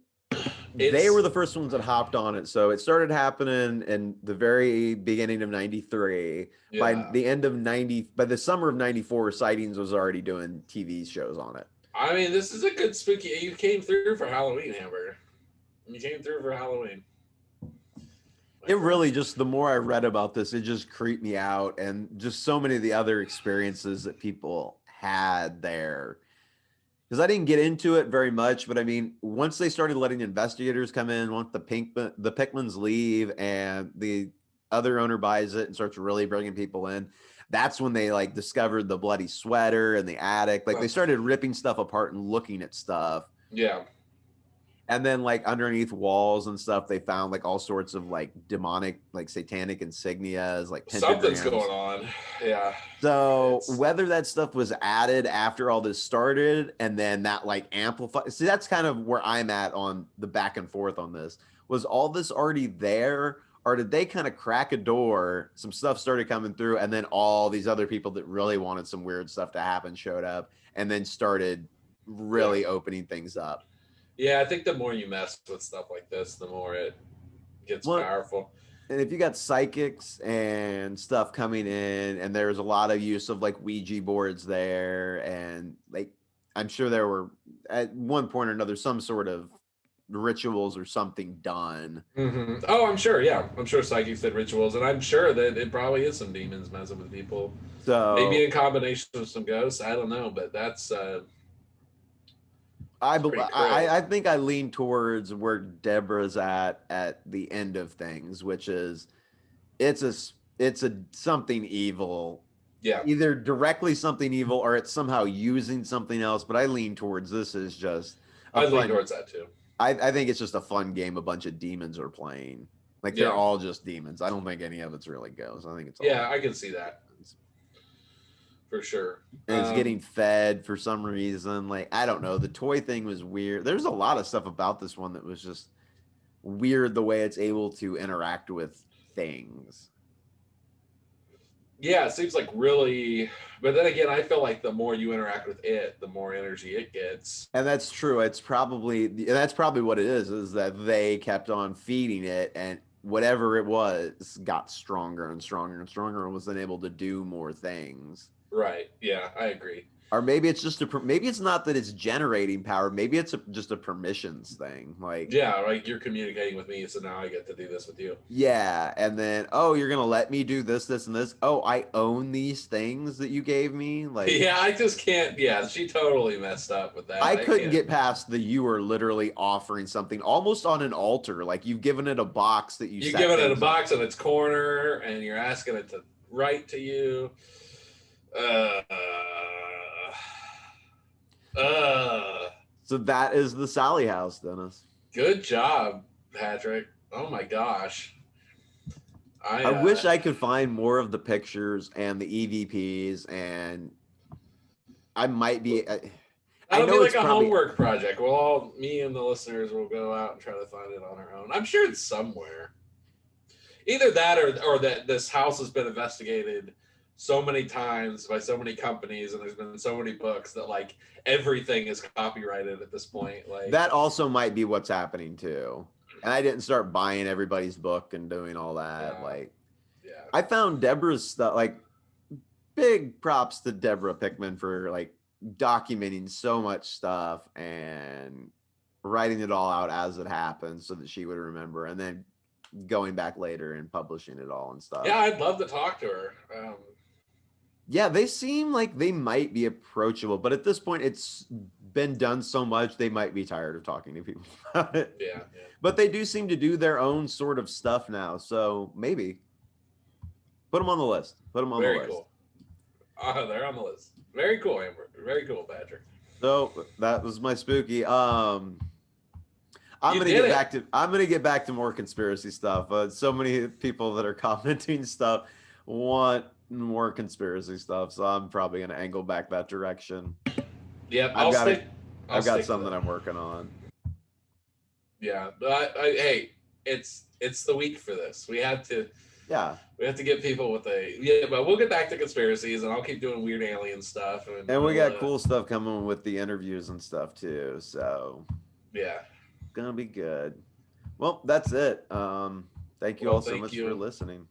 they were the first ones that hopped on it. So it started happening in the very beginning of 93. Yeah. By the summer of 94, Sightings was already doing TV shows on it. I mean, this is a good spooky. You came through for Halloween, Amber. You came through for Halloween. It really just, the more I read about this, it just creeped me out. And just so many of the other experiences that people had there. Because I didn't get into it very much, but I mean, once they started letting investigators come in, once the Pickmans leave and the other owner buys it and starts really bringing people in, That's when they like discovered the bloody sweater in the attic. Like they started ripping stuff apart and looking at stuff. Yeah. And then like underneath walls and stuff, they found like all sorts of like demonic, like satanic insignias, like Something's pentagrams. going on. Yeah. So whether that stuff was added after all this started and then that like amplified, see, that's kind of where I'm at on the back and forth on this. Was all this already there? Or did they kind of crack a door? Some stuff started coming through, and then all these other people that really wanted some weird stuff to happen showed up and then started really opening things up. Yeah, I think the more you mess with stuff like this, the more it gets powerful. And if you got psychics and stuff coming in, and there's a lot of use of like Ouija boards there, and like I'm sure there were at one point or another some sort of rituals or something done. Mm-hmm. Oh, I'm sure. Yeah, I'm sure psychics did rituals, and I'm sure that it probably is some demons messing with people. So maybe in combination with some ghosts. I don't know, but that's. I think I lean towards where Deborah's at the end of things, which is it's a something evil. Yeah. Either directly something evil or it's somehow using something else. But I lean towards this is just lean towards that too. I think it's just a fun game a bunch of demons are playing. Like they're all just demons. I don't think any of it's really ghosts. I think it's all I can see that. For sure. And it's getting fed for some reason. Like, I don't know. The toy thing was weird. There's a lot of stuff about this one that was just weird the way it's able to interact with things. Yeah, it seems like really, but then again, I feel like the more you interact with it, the more energy it gets. And that's true. That's probably what it is that they kept on feeding it, and whatever it was got stronger and stronger and stronger and was then able to do more things. Right. Yeah, I agree. Or maybe it's just maybe it's not that it's generating power. Maybe it's just a permissions thing. Like, yeah, like you're communicating with me, so now I get to do this with you. Yeah, and then you're gonna let me do this, this, and this. Oh, I own these things that you gave me. Like, yeah, I just can't. Yeah, she totally messed up with that. I couldn't get past you were literally offering something almost on an altar. Like you've given it a box that you've given it a box in its corner, and you're asking it to write to you. So that is the Sallie House, Dennis. Good job, Patrick. Oh my gosh. I wish I could find more of the pictures and the EVPs, and I might be. That'll be like a homework project. Me and the listeners will go out and try to find it on our own. I'm sure it's somewhere. Either that or that this house has been investigated so many times by so many companies, and there's been so many books that like everything is copyrighted at this point. Like that also might be what's happening too. And I didn't start buying everybody's book and doing all that. I found Deborah's stuff. Like, big props to Deborah Pickman for like documenting so much stuff and writing it all out as it happened so that she would remember, and then going back later and publishing it all and stuff. Yeah, I'd love to talk to her. Yeah, they seem like they might be approachable, but at this point, it's been done so much, they might be tired of talking to people about it. Yeah. But they do seem to do their own sort of stuff now, so maybe. Put them on the list. Very cool. They're on the list. Very cool, Amber. Very cool, Patrick. So that was my spooky. I'm gonna get back to more conspiracy stuff. So many people that are commenting stuff want more conspiracy stuff, so I'm probably gonna angle back that direction. Yep, I've got something I'm working on. Yeah, but hey, it's the week for this. We have to get people with but we'll get back to conspiracies, and I'll keep doing weird alien stuff, and we got cool stuff coming with the interviews and stuff too. So yeah, it's gonna be good. Well, that's it. Thank you all so much for listening.